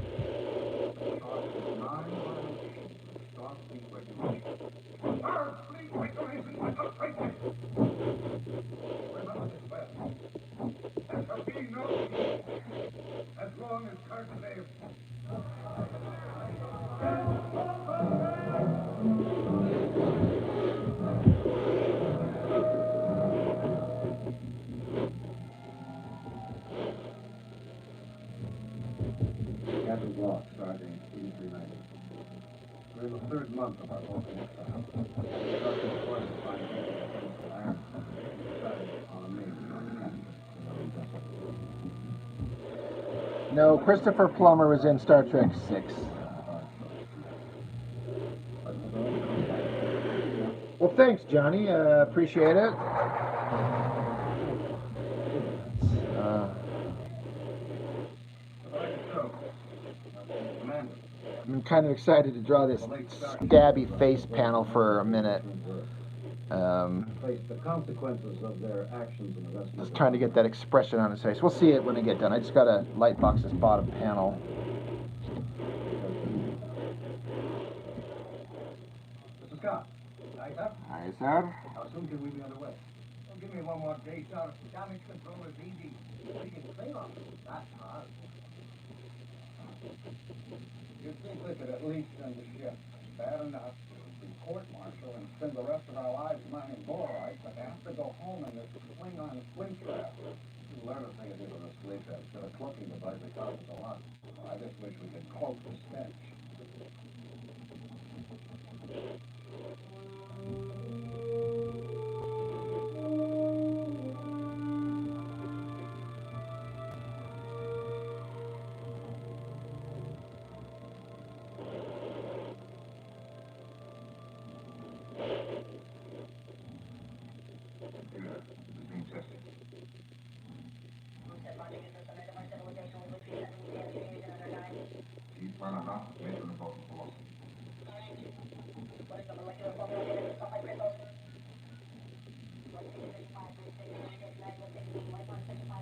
Charge of 9 violations of Starfleet regulations. Starfleet regulations are not traitor. Remember this well. month of our local exile. Construction of fortified defense of Ireland. Decided on a major capture. No, Christopher Plummer was in Star Trek 6. Well, thanks, Johnny. Appreciate it. I'm kind of excited to draw this stabby face panel for a minute. Face the consequences of their actions in the rest of Just trying to get that expression on his face. We'll see it when I get done. I just gotta light box this bottom panel. Mr. Scott. Aye, sir. Aye, sir. How soon can we be underway? Well, give me one more day, sir. Damage control is easy. We can clean up. That's hard. You'd think we could at least send the ship. Bad enough to court-martial and spend the rest of our lives mining borite, but to have to go home in this swing-on swing trap. You learn a thing or two with a swing trap. Instead of cloaking the bug, it costs a lot. I just wish we could cloak the stench.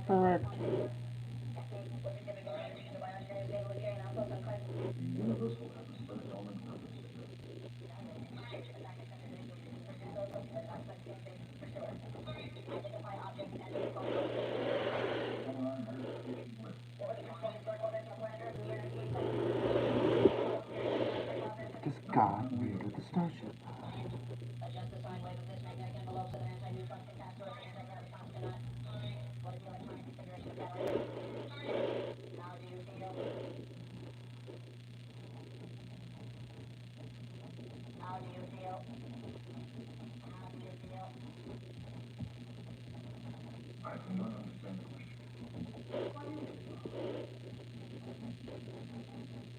Correct. Universal atmospheric element purpose. This God wielded the starship. Adjust the sine wave of this magnetic envelope so that anti-neutrons can pass through it and anti-gravitons cannot. What is the electronic configuration of that order? How do you feel? How do you feel? How do you feel? I do not understand the question. What is it?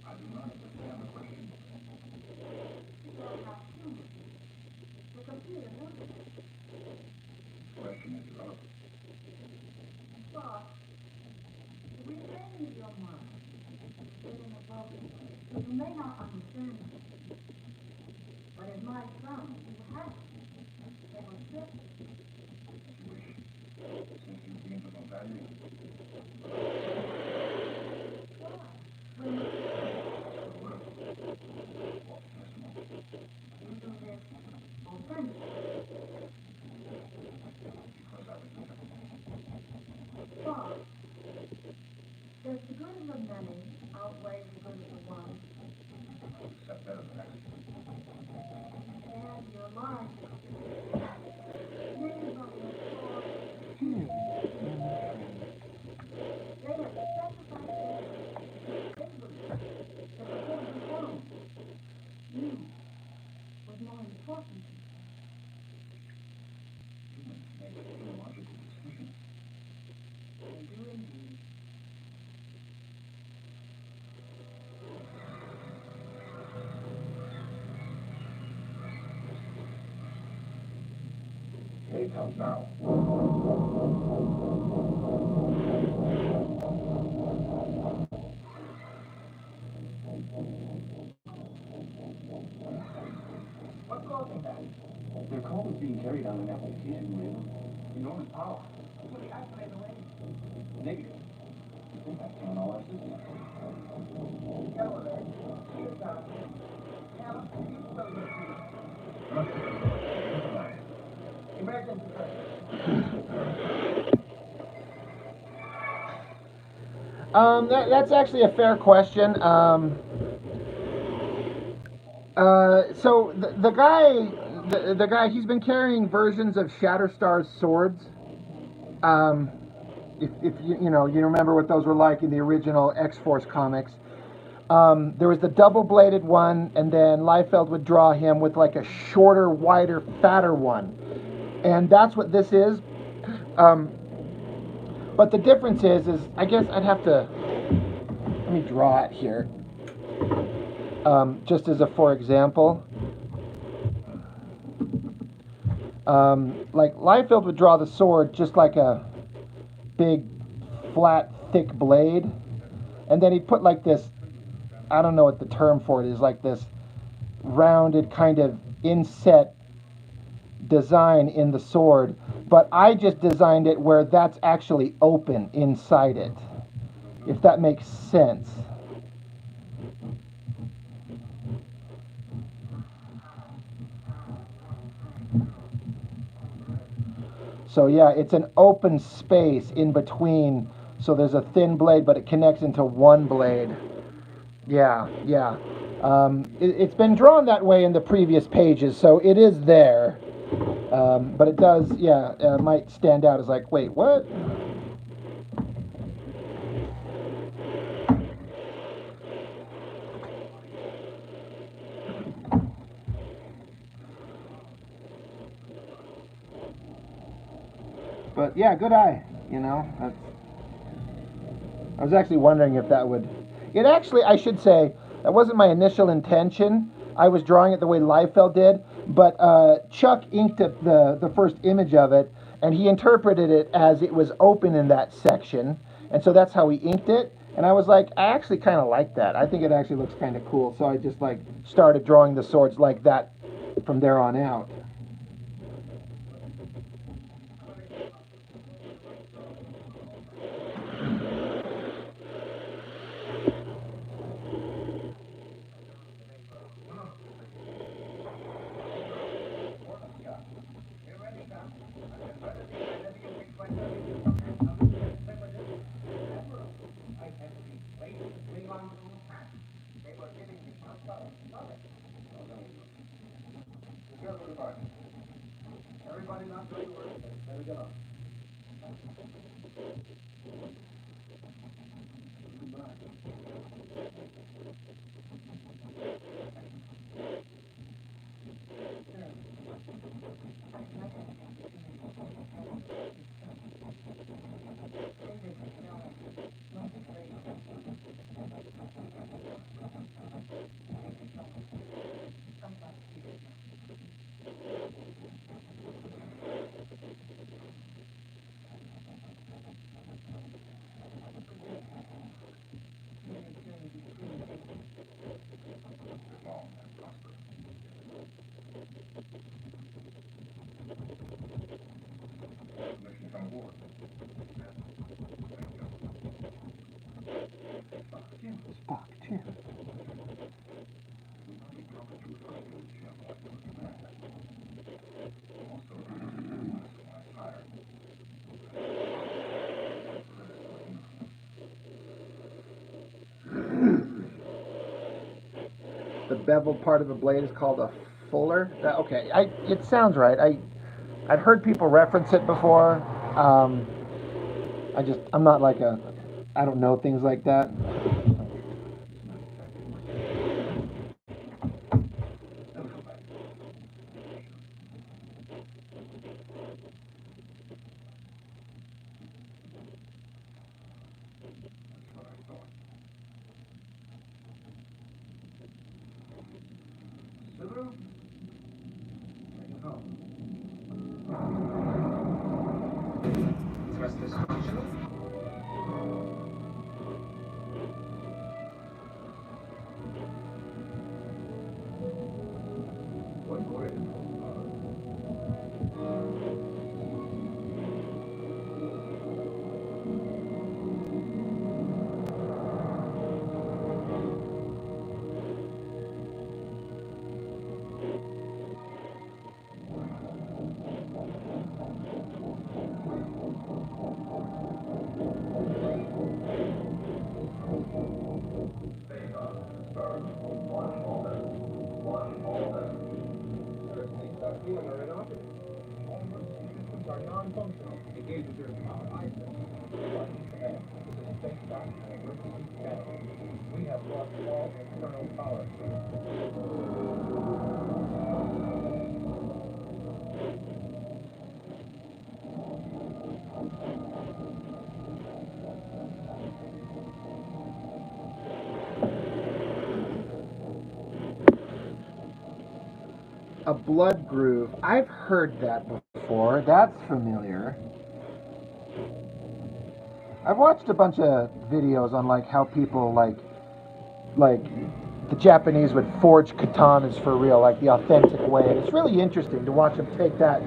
I do not understand the question. You don't have humor. The computer knows it. The question is irrelevant. Boss, reframe your mind. Get in a focus. You may not understand it. But as my son, you have to. They will sit. As you wish. Since you deem it of value. Why? When you do this authentically. Boss, does the good of the many outweigh the good of the one? Accept that as an accident. And your life. Many of your stories. They have sacrificed their bravery to protect the one. You was more important. Humans make theological decisions. They do indeed. Day comes now. What's causing that? Their call is being carried on an application with enormous power. Will we activate the range? Negative. This impacts on all our systems. Yellow alert. Here's Doc. Now, you spell your feet. Emergency curtain. That's actually a fair question. So the guy, he's been carrying versions of Shatterstar's swords. If you remember what those were like in the original X-Force comics. There was the double-bladed one, and then Liefeld would draw him with like a shorter, wider, fatter one, and that's what this is. But the difference is I guess I'd have to let me draw it here, just as a for example. Like Liefeld would draw the sword just like a big, flat, thick blade, and then he'd put like this. I don't know what the term for it is, like this rounded kind of inset design in the sword, but I just designed it where that's actually open inside it, if that makes sense. So yeah, it's an open space in between, so there's a thin blade, but it connects into one blade. Yeah, yeah. It's been drawn that way in the previous pages, so it is there. But it does, yeah, might stand out as like, wait, what? But yeah, good eye. You know, I was actually wondering if that would. It actually, I should say, that wasn't my initial intention. I was drawing it the way Liefeld did, but Chuck inked the first image of it, and he interpreted it as it was open in that section, and so that's how he inked it. And I was like, I actually kind of like that. I think it actually looks kind of cool. So I just like started drawing the swords like that from there on out. Everybody not doing work. There we go. Spock, too. The beveled part of the blade is called a fuller. Okay, it sounds right. I've heard people reference it before. Um, I'm not like I don't know things like that. Thrusters functional. space dock emergency status. We have lost all external power. A blood groove. I've heard that before. That's familiar. I've watched a bunch of videos on like how people like the Japanese would forge katanas for real, like the authentic way. And it's really interesting to watch them take that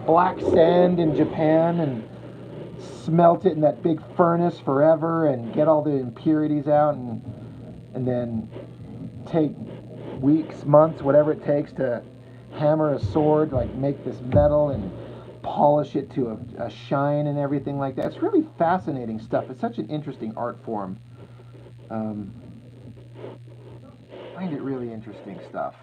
black sand in Japan and smelt it in that big furnace forever and get all the impurities out and then take weeks, months, whatever it takes to hammer a sword, like make this metal and polish it to a shine and everything like that. It's really fascinating stuff. It's such an interesting art form. I find it really interesting stuff.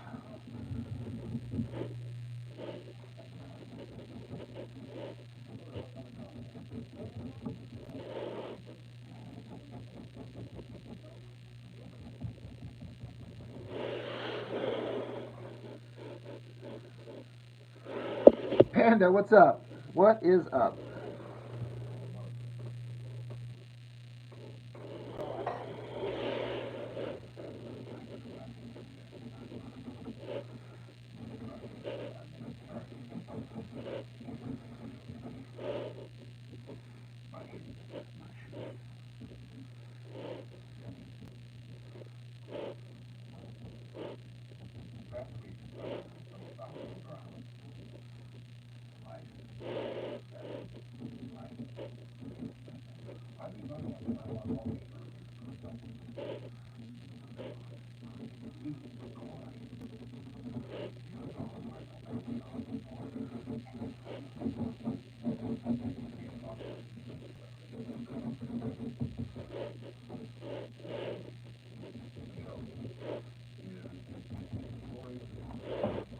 Panda, what's up? What is up?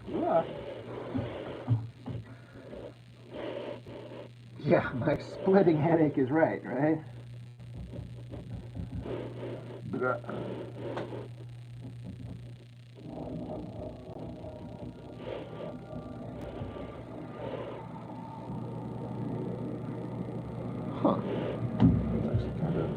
Yeah. Yeah, my splitting headache is right? Huh. That's actually kind of.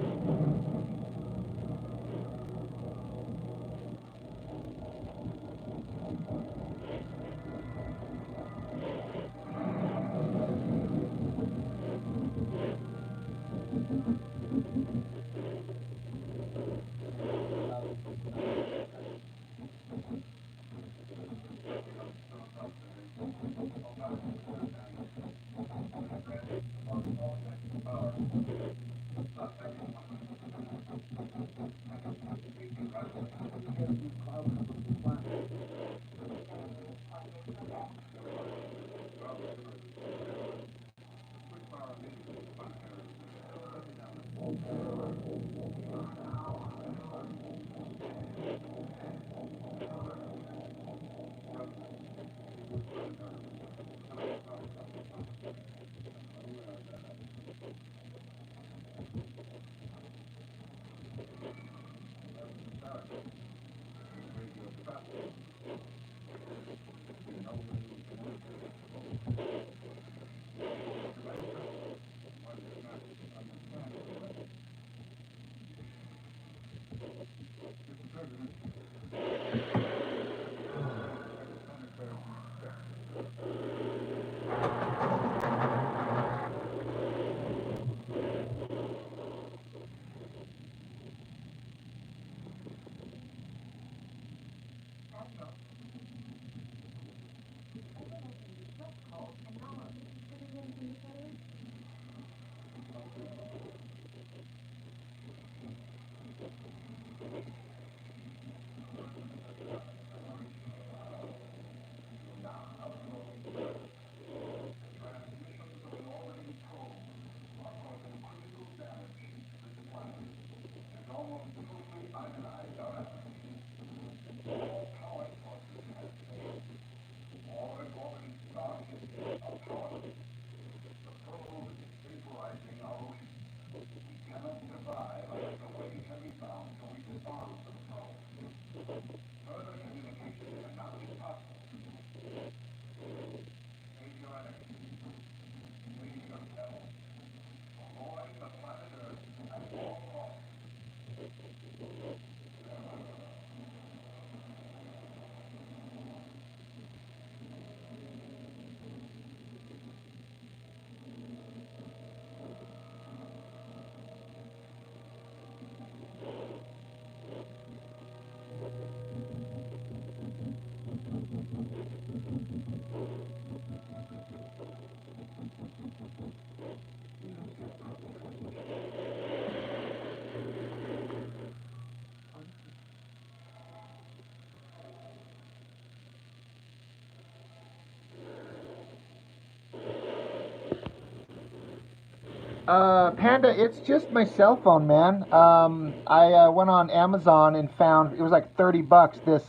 Panda, it's just my cell phone, man. I went on Amazon and found it was like $30. This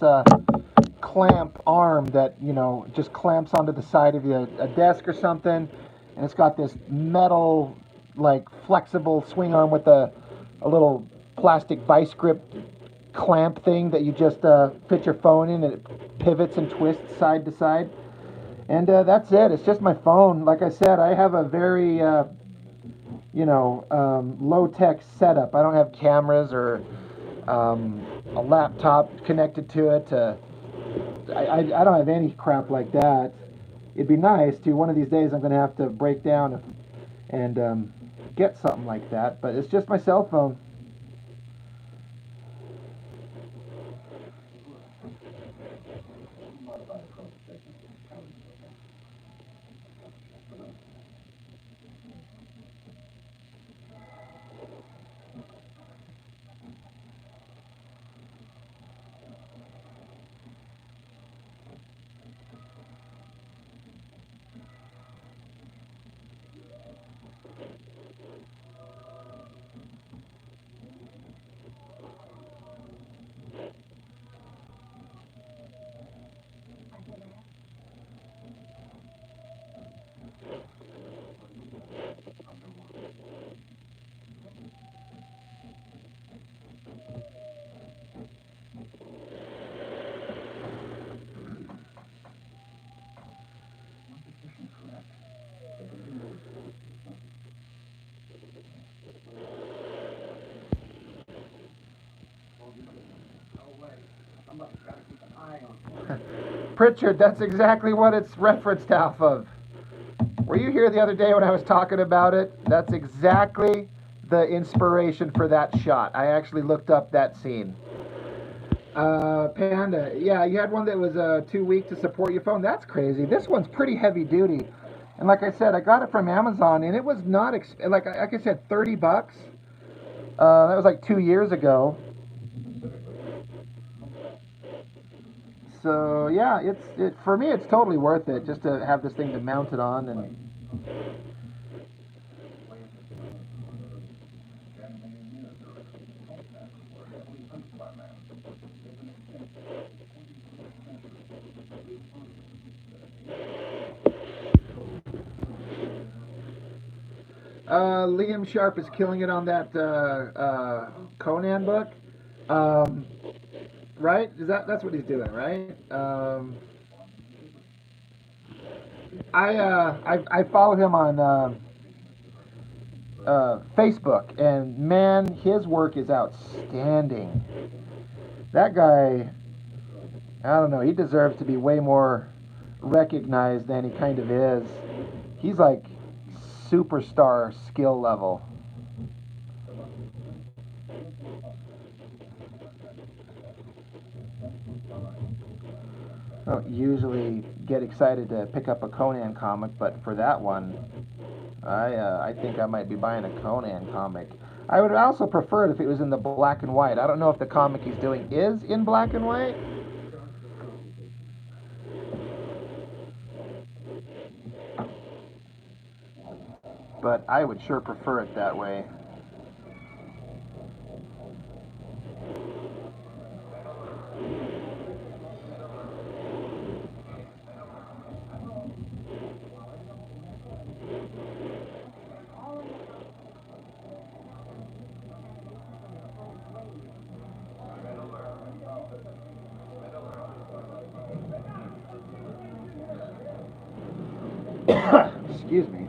clamp arm that just clamps onto the side of a desk or something, and it's got this metal like flexible swing arm with a little plastic vice grip clamp thing that you just fit your phone in, and it pivots and twists side to side. And that's it. It's just my phone. Like I said, I have a very low-tech setup. I don't have cameras or a laptop connected to it. I don't have any crap like that. It'd be nice to. One of these days, I'm going to have to break down and get something like that. But it's just my cell phone. Pritchard, that's exactly what it's referenced off of. Were you here the other day when I was talking about it? That's exactly the inspiration for that shot. I actually looked up that scene. Panda, yeah, you had one that was too weak to support your phone. That's crazy. This one's pretty heavy duty. And like I said, I got it from Amazon, and it was not, like I said, $30. That was like 2 years ago. So yeah, for me, it's totally worth it just to have this thing to mount it on. And Liam Sharp is killing it on that Conan book, um, right? That's what he's doing, right? I follow him on Facebook, and man, his work is outstanding. That guy, I don't know, he deserves to be way more recognized than he kind of is. He's like superstar skill level. I don't usually get excited to pick up a Conan comic, but for that one, I think I might be buying a Conan comic. I would also prefer it if it was in the black and white. I don't know if the comic he's doing is in black and white. But I would sure prefer it that way. Excuse me.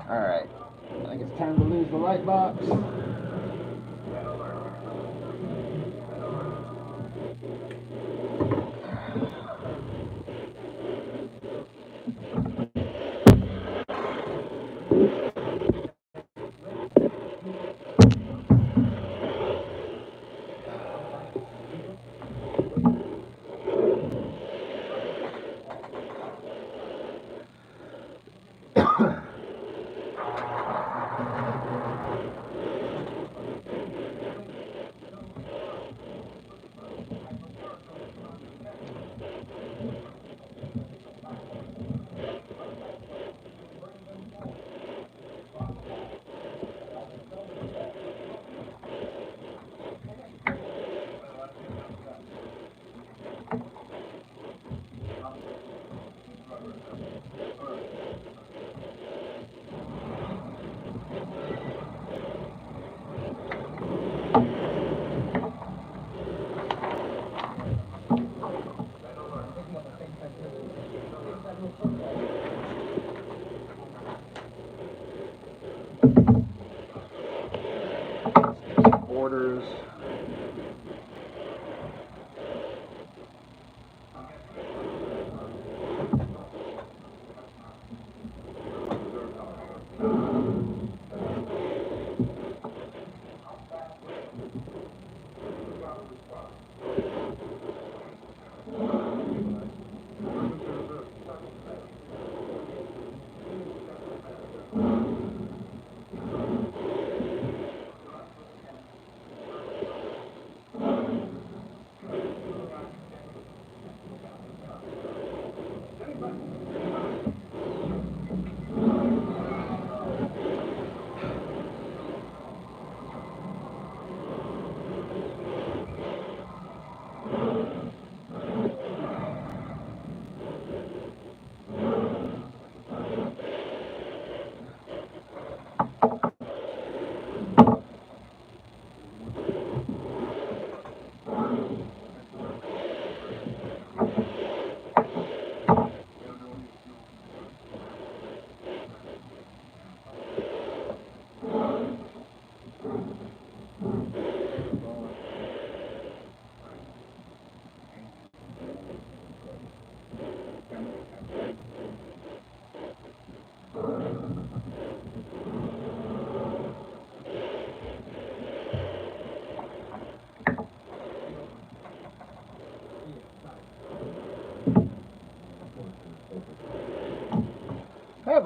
Alright. I think it's time to lose the light box.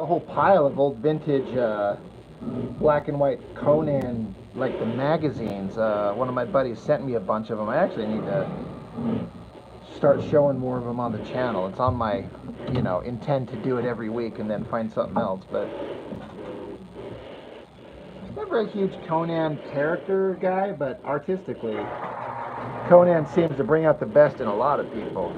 a whole pile of old vintage black and white Conan, like the magazines. One of my buddies sent me a bunch of them. I actually need to start showing more of them on the channel. It's on my, intend to do it every week and then find something else. But never a huge Conan character guy, but artistically, Conan seems to bring out the best in a lot of people.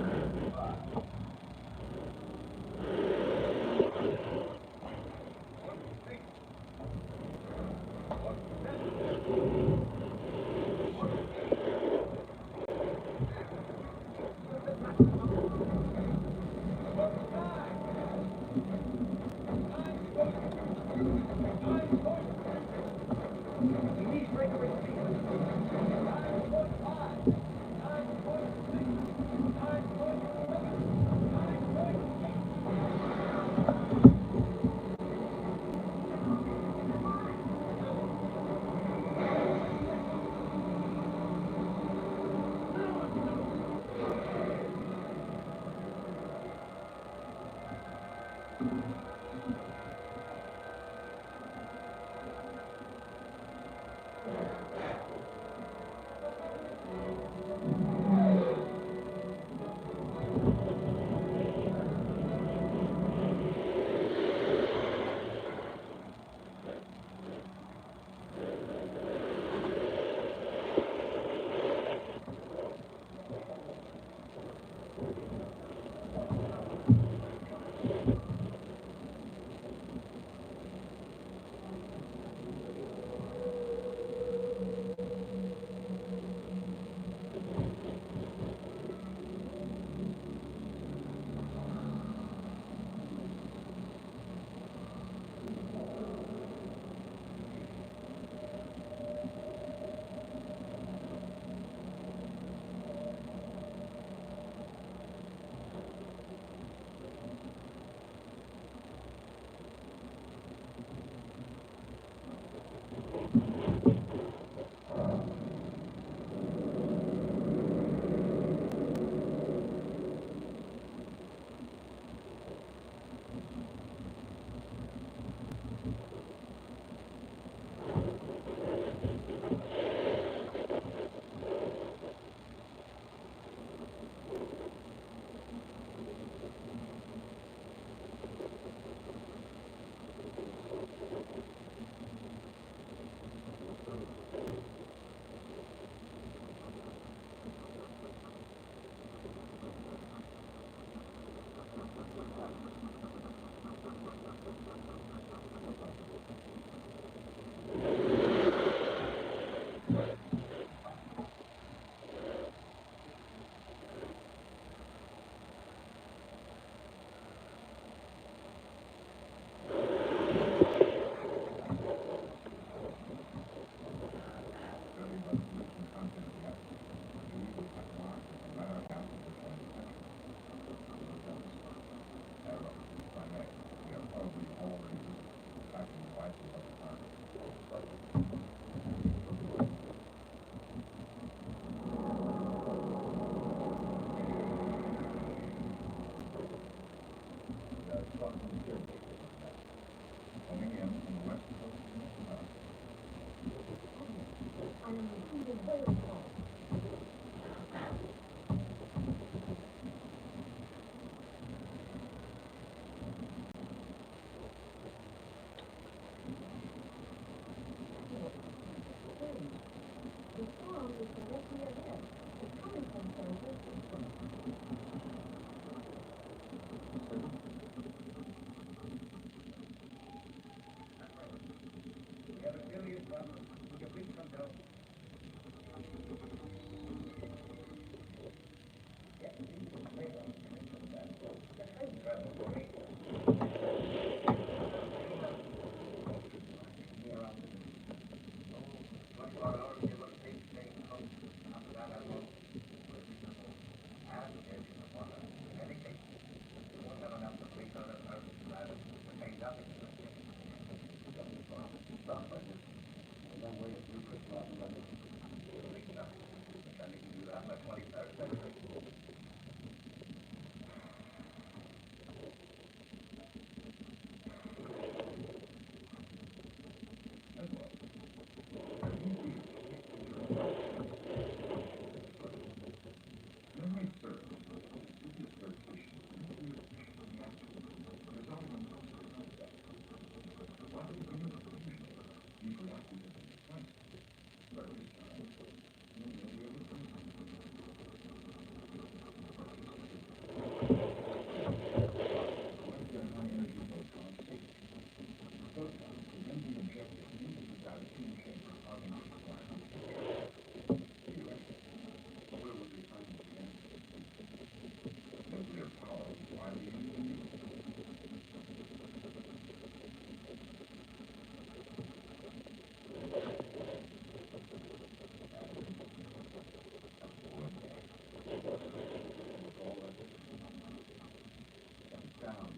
down.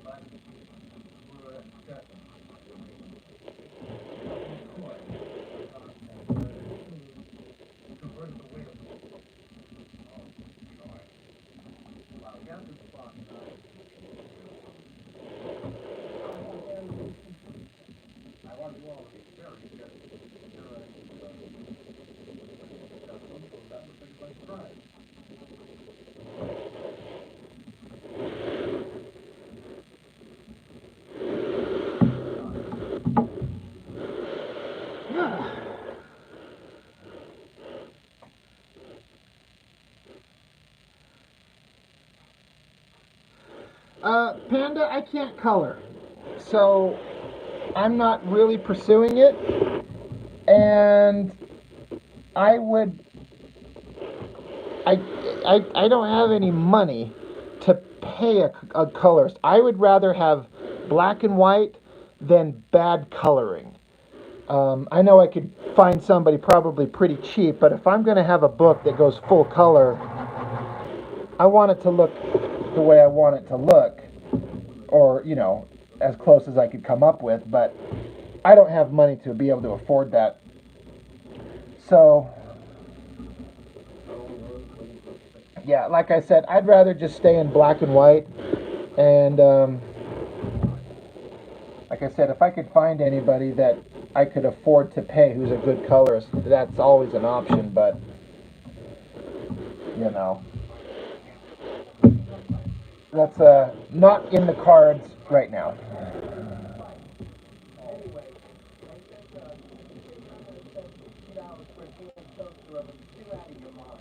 But we're certain. Convert the wheel. Oh, sorry. Well, get the spot now. I want you all to be very careful. That would take by surprise. Panda, I can't color, so I'm not really pursuing it, and I would, I don't have any money to pay a colorist. I would rather have black and white than bad coloring. I know I could find somebody probably pretty cheap, but if I'm going to have a book that goes full color, I want it to look the way I want it to look, or, you know, as close as I could come up with, but I don't have money to be able to afford that. So, yeah, like I said, I'd rather just stay in black and white, and like I said, if I could find anybody that I could afford to pay who's a good colorist, that's always an option, but, you know, that's not in the cards right now. Anyway, I think you're going to spend $60 for a canned toaster oven. Too out of your mind.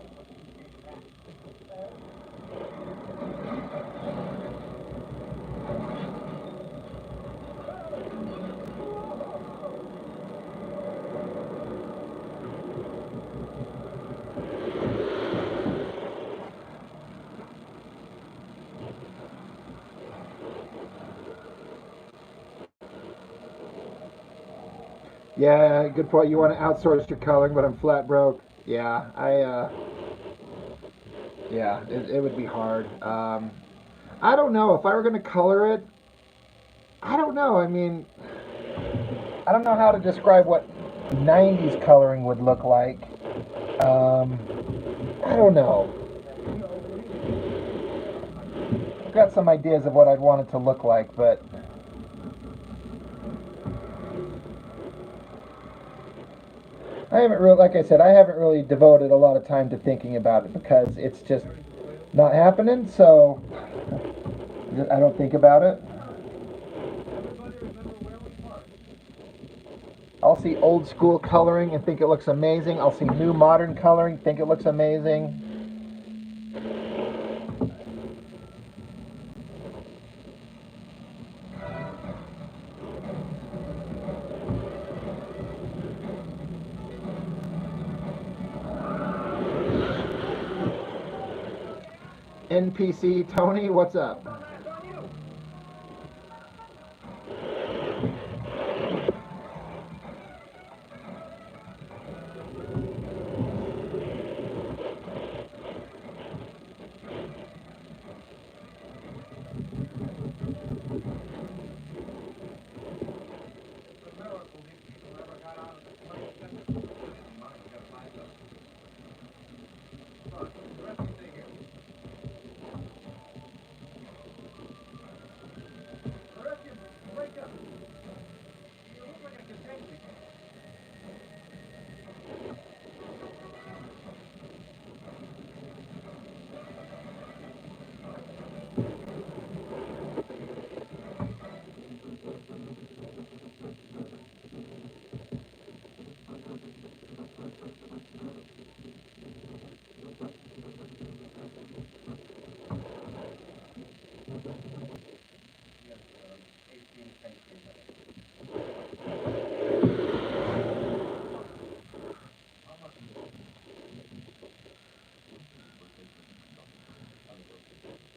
Yeah, good point. You want to outsource your coloring, but I'm flat broke. Yeah, yeah, it would be hard. I don't know if I were going to color it. I don't know. I mean, I don't know how to describe what 90s coloring would look like. I don't know. I've got some ideas of what I'd want it to look like, but I haven't really, like I said, I haven't really devoted a lot of time to thinking about it because it's just not happening, so I don't think about it. I'll see old school coloring and think it looks amazing. I'll see new modern coloring, think it looks amazing. NPC Tony, what's up?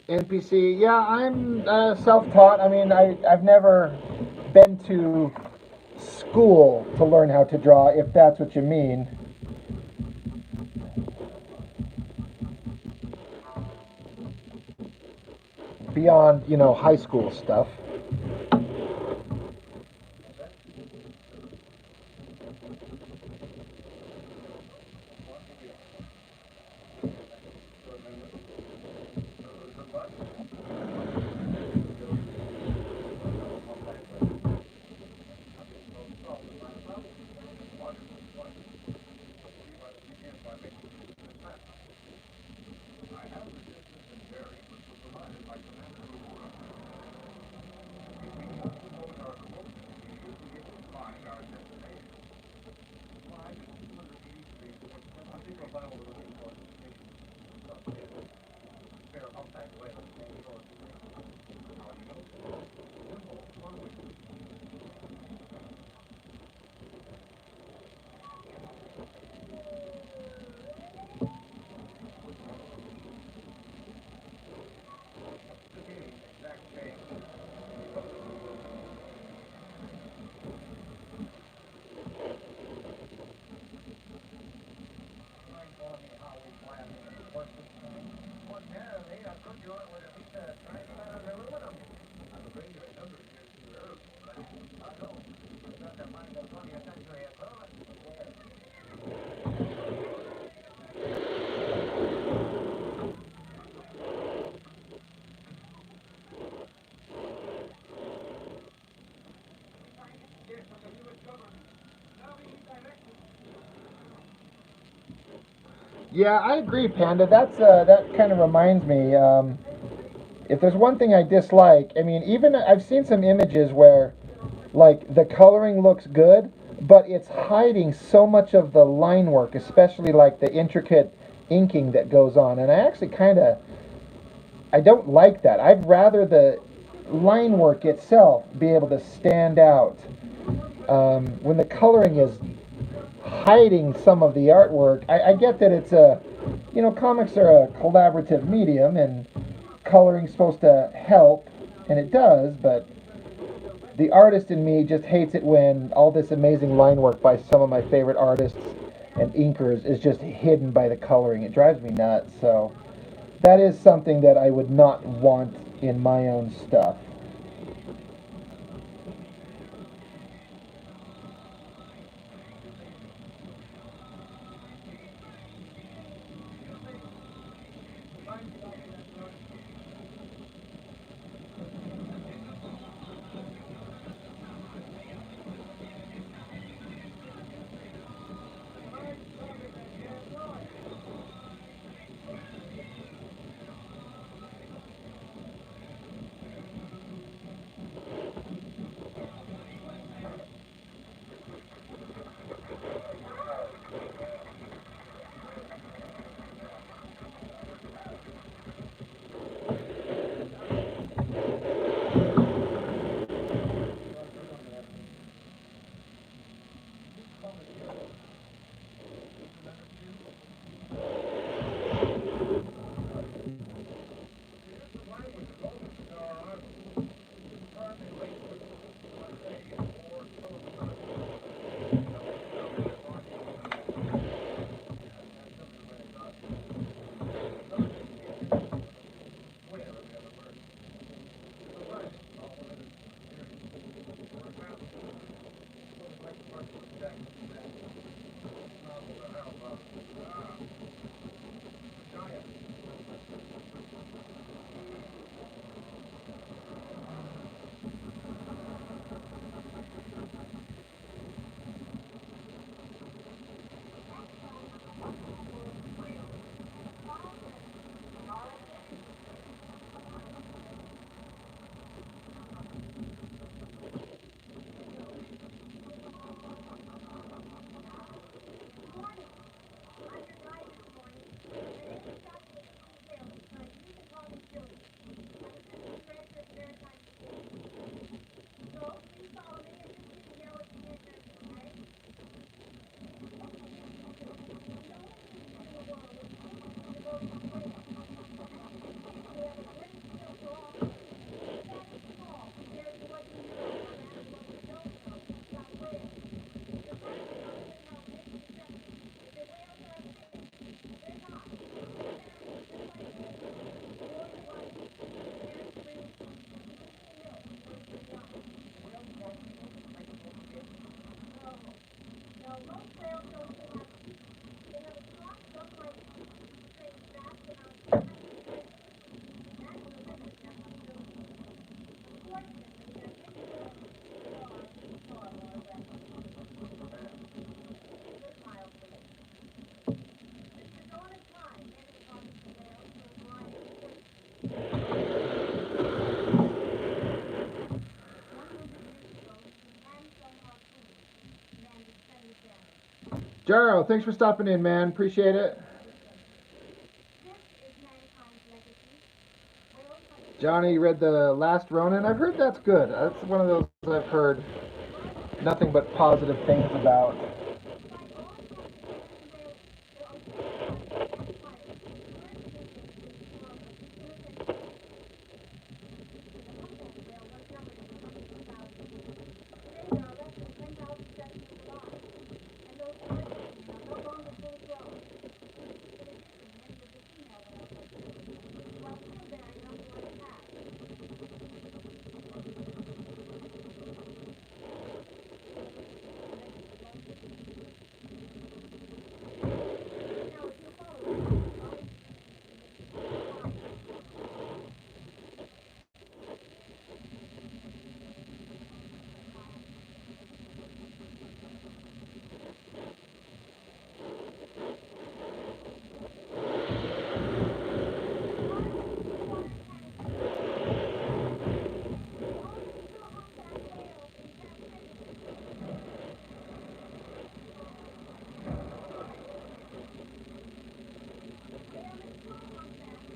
NPC, yeah, I'm self-taught. I mean, I've never been to school to learn how to draw, if that's what you mean. beyond high school stuff. Yeah, I agree, Panda. That kind of reminds me. If there's one thing I dislike, I mean, even I've seen some images where, like, the coloring looks good, but it's hiding so much of the line work, especially like the intricate inking that goes on. And I actually I don't like that. I'd rather the line work itself be able to stand out. When the coloring is hiding some of the artwork, I get that comics are a collaborative medium and coloring's supposed to help, and it does, but the artist in me just hates it when all this amazing line work by some of my favorite artists and inkers is just hidden by the coloring. It drives me nuts. So that is something that I would not want in my own stuff. No, most trails don't they have a top just like straight fast amount of time. That's the limit of their possibility. Unfortunately, their influence is far more aggressive. Good mildly. Since the dawn of time, men have harvested whales for a variety of purposes. 100 years ago, using hand-sewn harpoons, man did plenty of damage. Jaro, thanks for stopping in, man. Appreciate it. This is mankind's legacy. Whales have Johnny read the last Ronin. I've heard that's good. That's one of those I've heard nothing but positive things about. despite all attempts at banning whales, there are still signs of empires currently engaged in the storm of innocent victims. The humpback whale once numbered in the hundreds of thousands. Today there are less than 10,000 specimens alive, and those specimens are no longer fully grown. In addition, many of the female whales are deceased, while still bearing unborn calves. Now, if you follow this, you are introduced to the mysterious side of the whale. Large deep-water canopies. Only two humpback whales in captivity. They are mature humpbacks,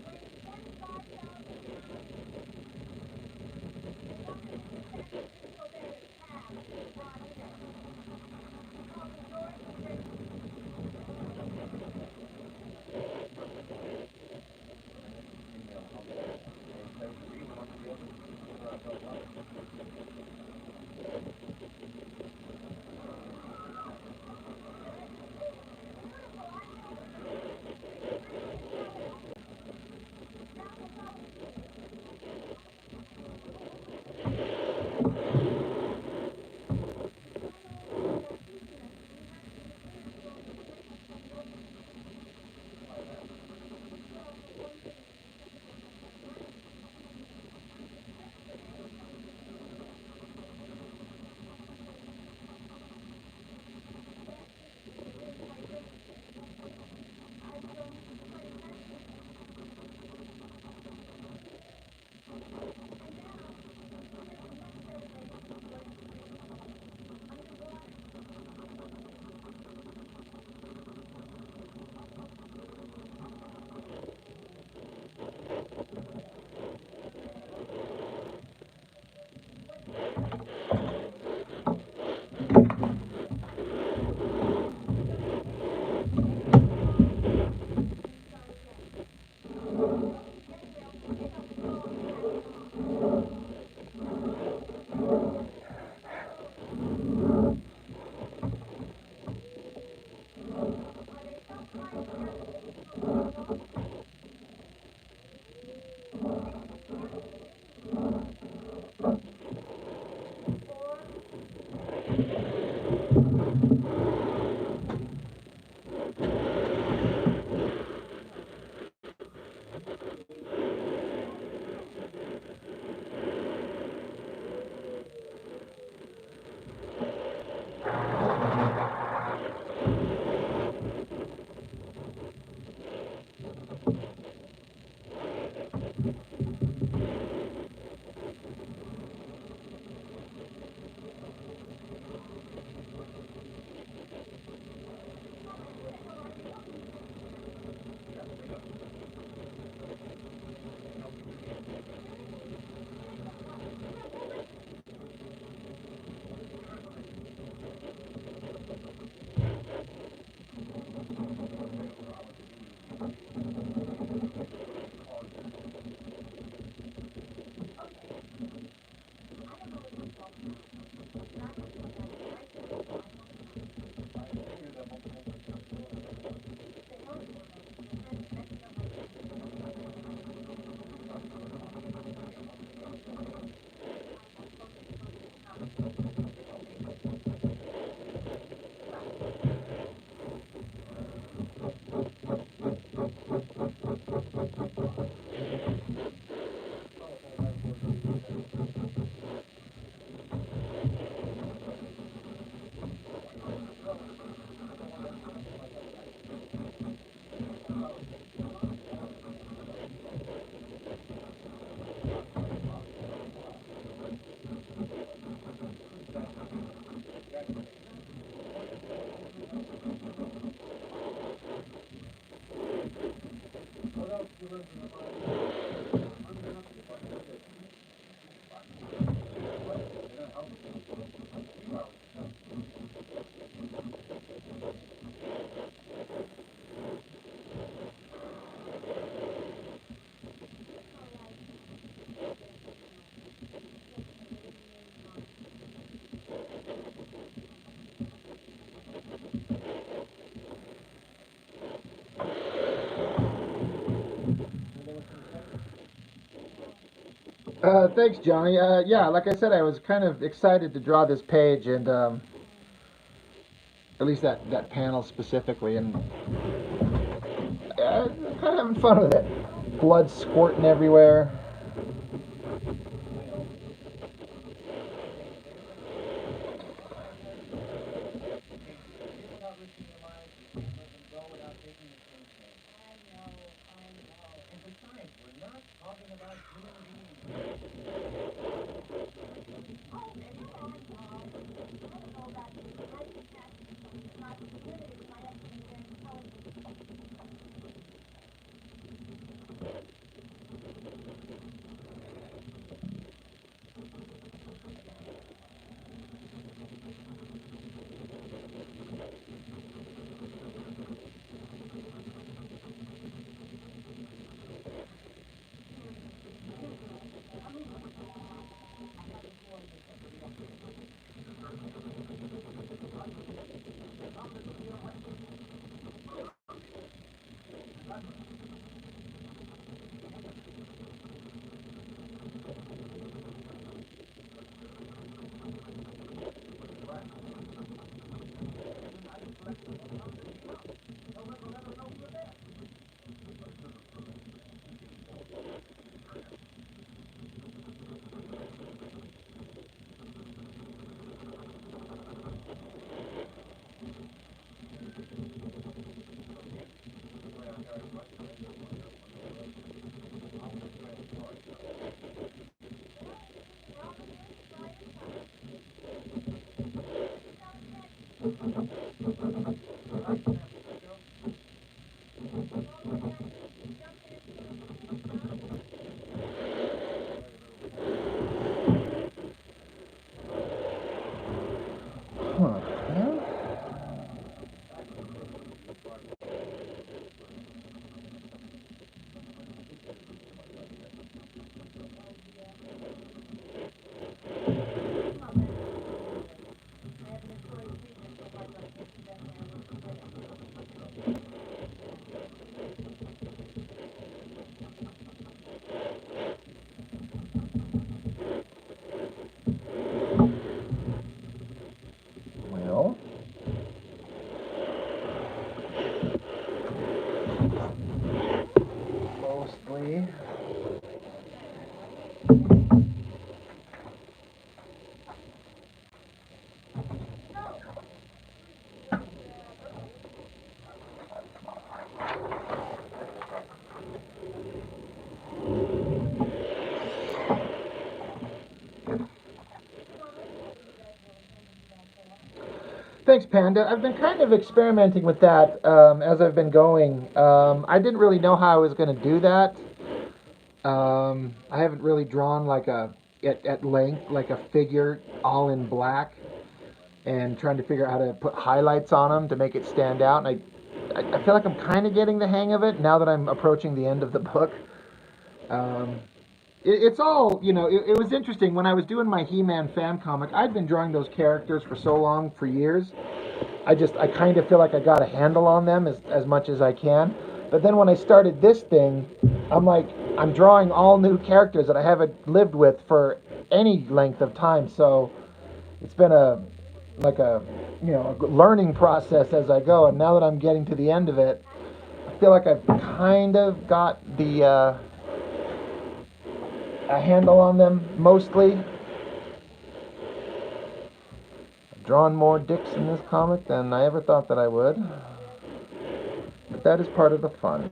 weighing 45,000 pounds. The young and substantial disco-bearded calves are next. Call them George and Gracie. Female humpback. Same place to be, one for the other. Throw ourselves up. Beautiful, I know, but it's pretty intelligent. Now we'll follow you here. Thanks, Johnny. Yeah, like I said, I was kind of excited to draw this page, and at least that panel specifically, and kind of having fun with it. Blood squirting everywhere. Without risking your lives, you can't let them go without taking the same chance. I know. And besides, we're not talking about human beings. Oh, maybe I don't know about you, but I think that not limited by us being very intelligent. Huh. Well, mostly. Thanks, Panda. I've been kind of experimenting with that as I've been going. I didn't really know how I was going to do that. I haven't really drawn like at length, like a figure all in black, and trying to figure out how to put highlights on them to make it stand out. And I feel like I'm kind of getting the hang of it now that I'm approaching the end of the book. Um, it's all, it was interesting when I was doing my He-Man fan comic. I'd been drawing those characters for so long, for years. I kind of feel like I got a handle on them as much as I can. But then when I started this thing, I'm like, I'm drawing all new characters that I haven't lived with for any length of time. So it's been like a, a learning process as I go. And now that I'm getting to the end of it, I feel like I've kind of got a handle on them mostly. I've drawn more dicks in this comic than I ever thought that I would. But that is part of the fun.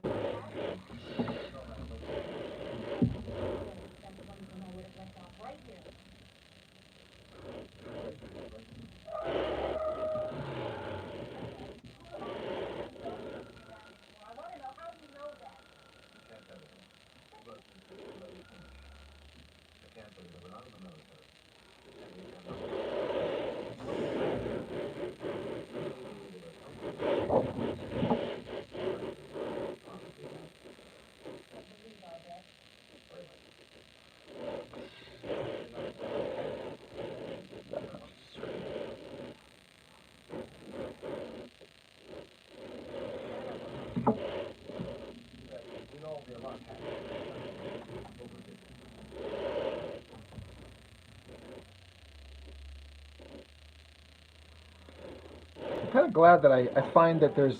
kind of glad that I find that there's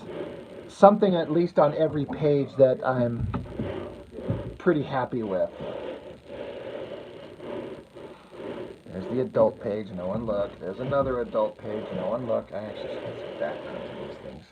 something at least on every page that I'm pretty happy with. There's the adult page, no one look. There's another adult page, no one look. I actually should put some background to these things.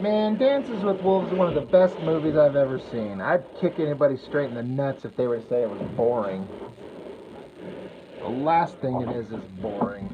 Man, Dances with Wolves is one of the best movies I've ever seen. I'd kick anybody straight in the nuts if they were to say it was boring. The last thing it is boring.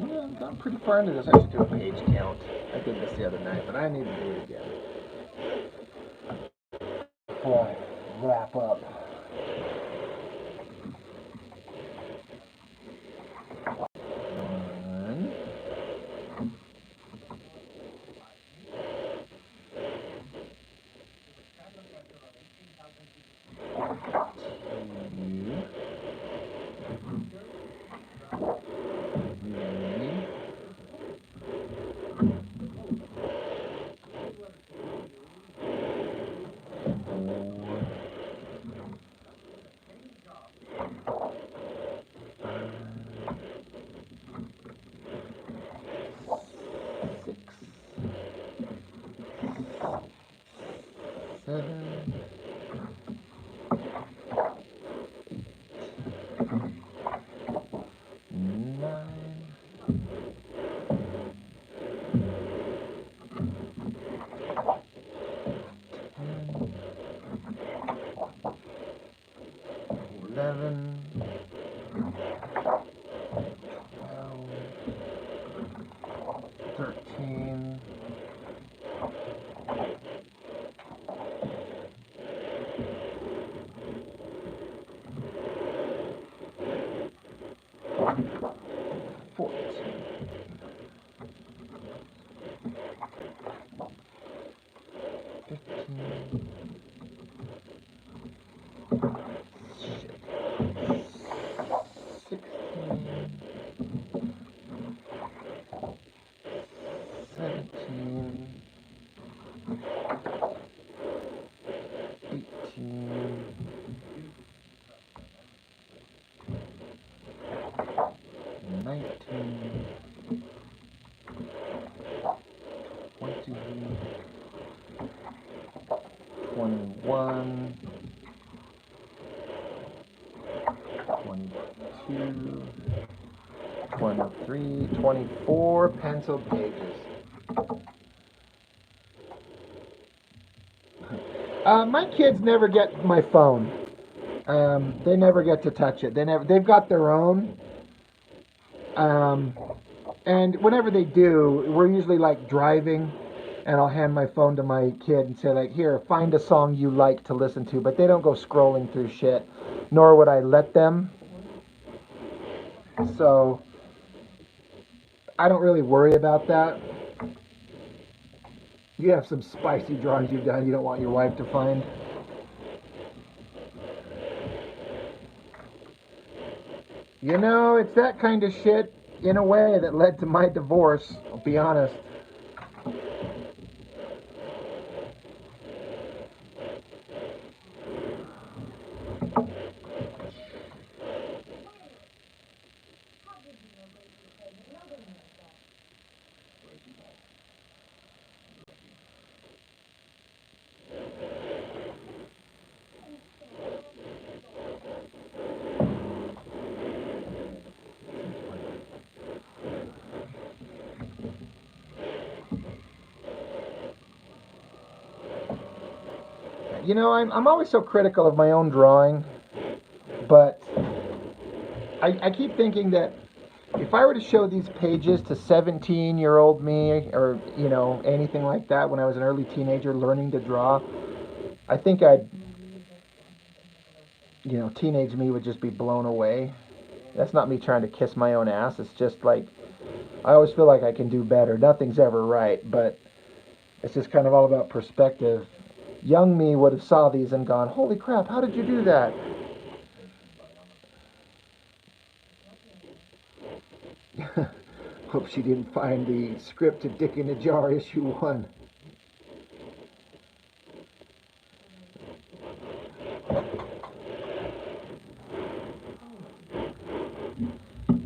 Yeah, I'm pretty far into this. I should do a page count. I did this the other night, but I need to do it again before I wrap up. One, seven, 11, 12, 13, 14, 15, shit, 16, 17, 18, 19, 20, 21, 22, 23, 24 penciled pages. My kids never get my phone. They never get to touch it. They've got their own. And whenever they do, we're usually like driving, and I'll hand my phone to my kid and say like, "Here, find a song you like to listen to." But they don't go scrolling through shit, nor would I let them. So I don't really worry about that. You have some spicy drawings you've done you don't want your wife to find. You know, it's that kind of shit in a way that led to my divorce. I'll be honest. You know, I'm always so critical of my own drawing, but I keep thinking that if I were to show these pages to 17-year-old me or, you know, anything like that when I was an early teenager learning to draw, I think I'd, you know, teenage me would just be blown away. That's not me trying to kiss my own ass. It's just like, I always feel like I can do better. Nothing's ever right, but it's just kind of all about perspective. Young me would have saw these and gone, holy crap, how did you do that? Hope she didn't find the script to Dick in a Jar issue 1.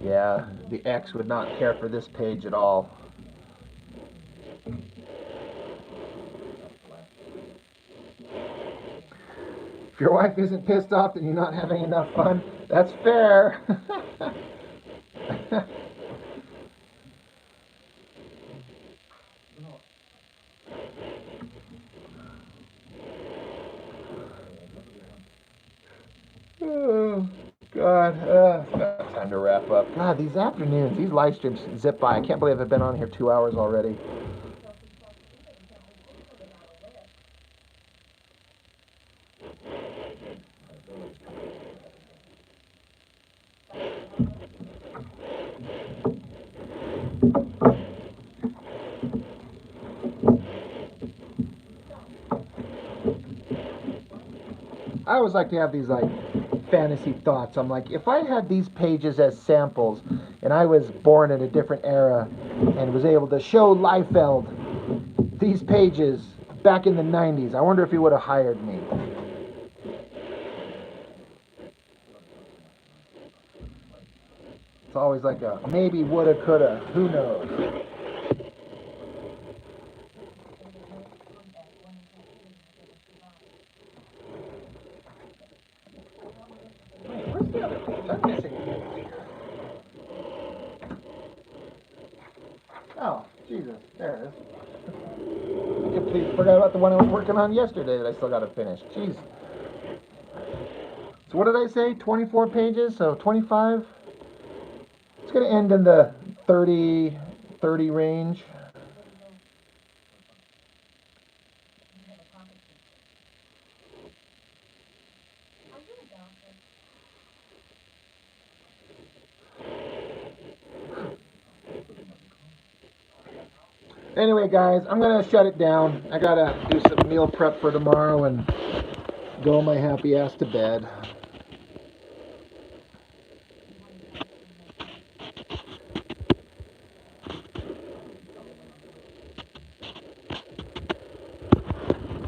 Yeah, the X would not care for this page at all. If your wife isn't pissed off that you're not having enough fun, that's fair. Oh, God. Time to wrap up. God, these afternoons, these live streams zip by. I can't believe I've been on here 2 hours already. I always like to have these like fantasy thoughts. I'm like, if I had these pages as samples and I was born in a different era and was able to show Liefeld these pages back in the 90s, I wonder if he would have hired me. It's always like a maybe, woulda, coulda, who knows. Wait, where's the other page? I'm missing a page here. Oh, Jesus, there it is. I completely forgot about the one I was working on yesterday that I still got to finish. Jeez. So what did I say? 24 pages? So 25? It's going to end in the 30 range. Anyway, guys, I'm going to shut it down. I got to do some meal prep for tomorrow and go my happy ass to bed.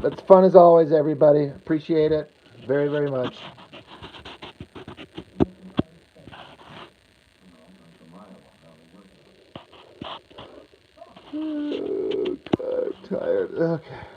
It's fun as always, everybody. Appreciate it very, very much. Oh, God, I'm tired. Okay.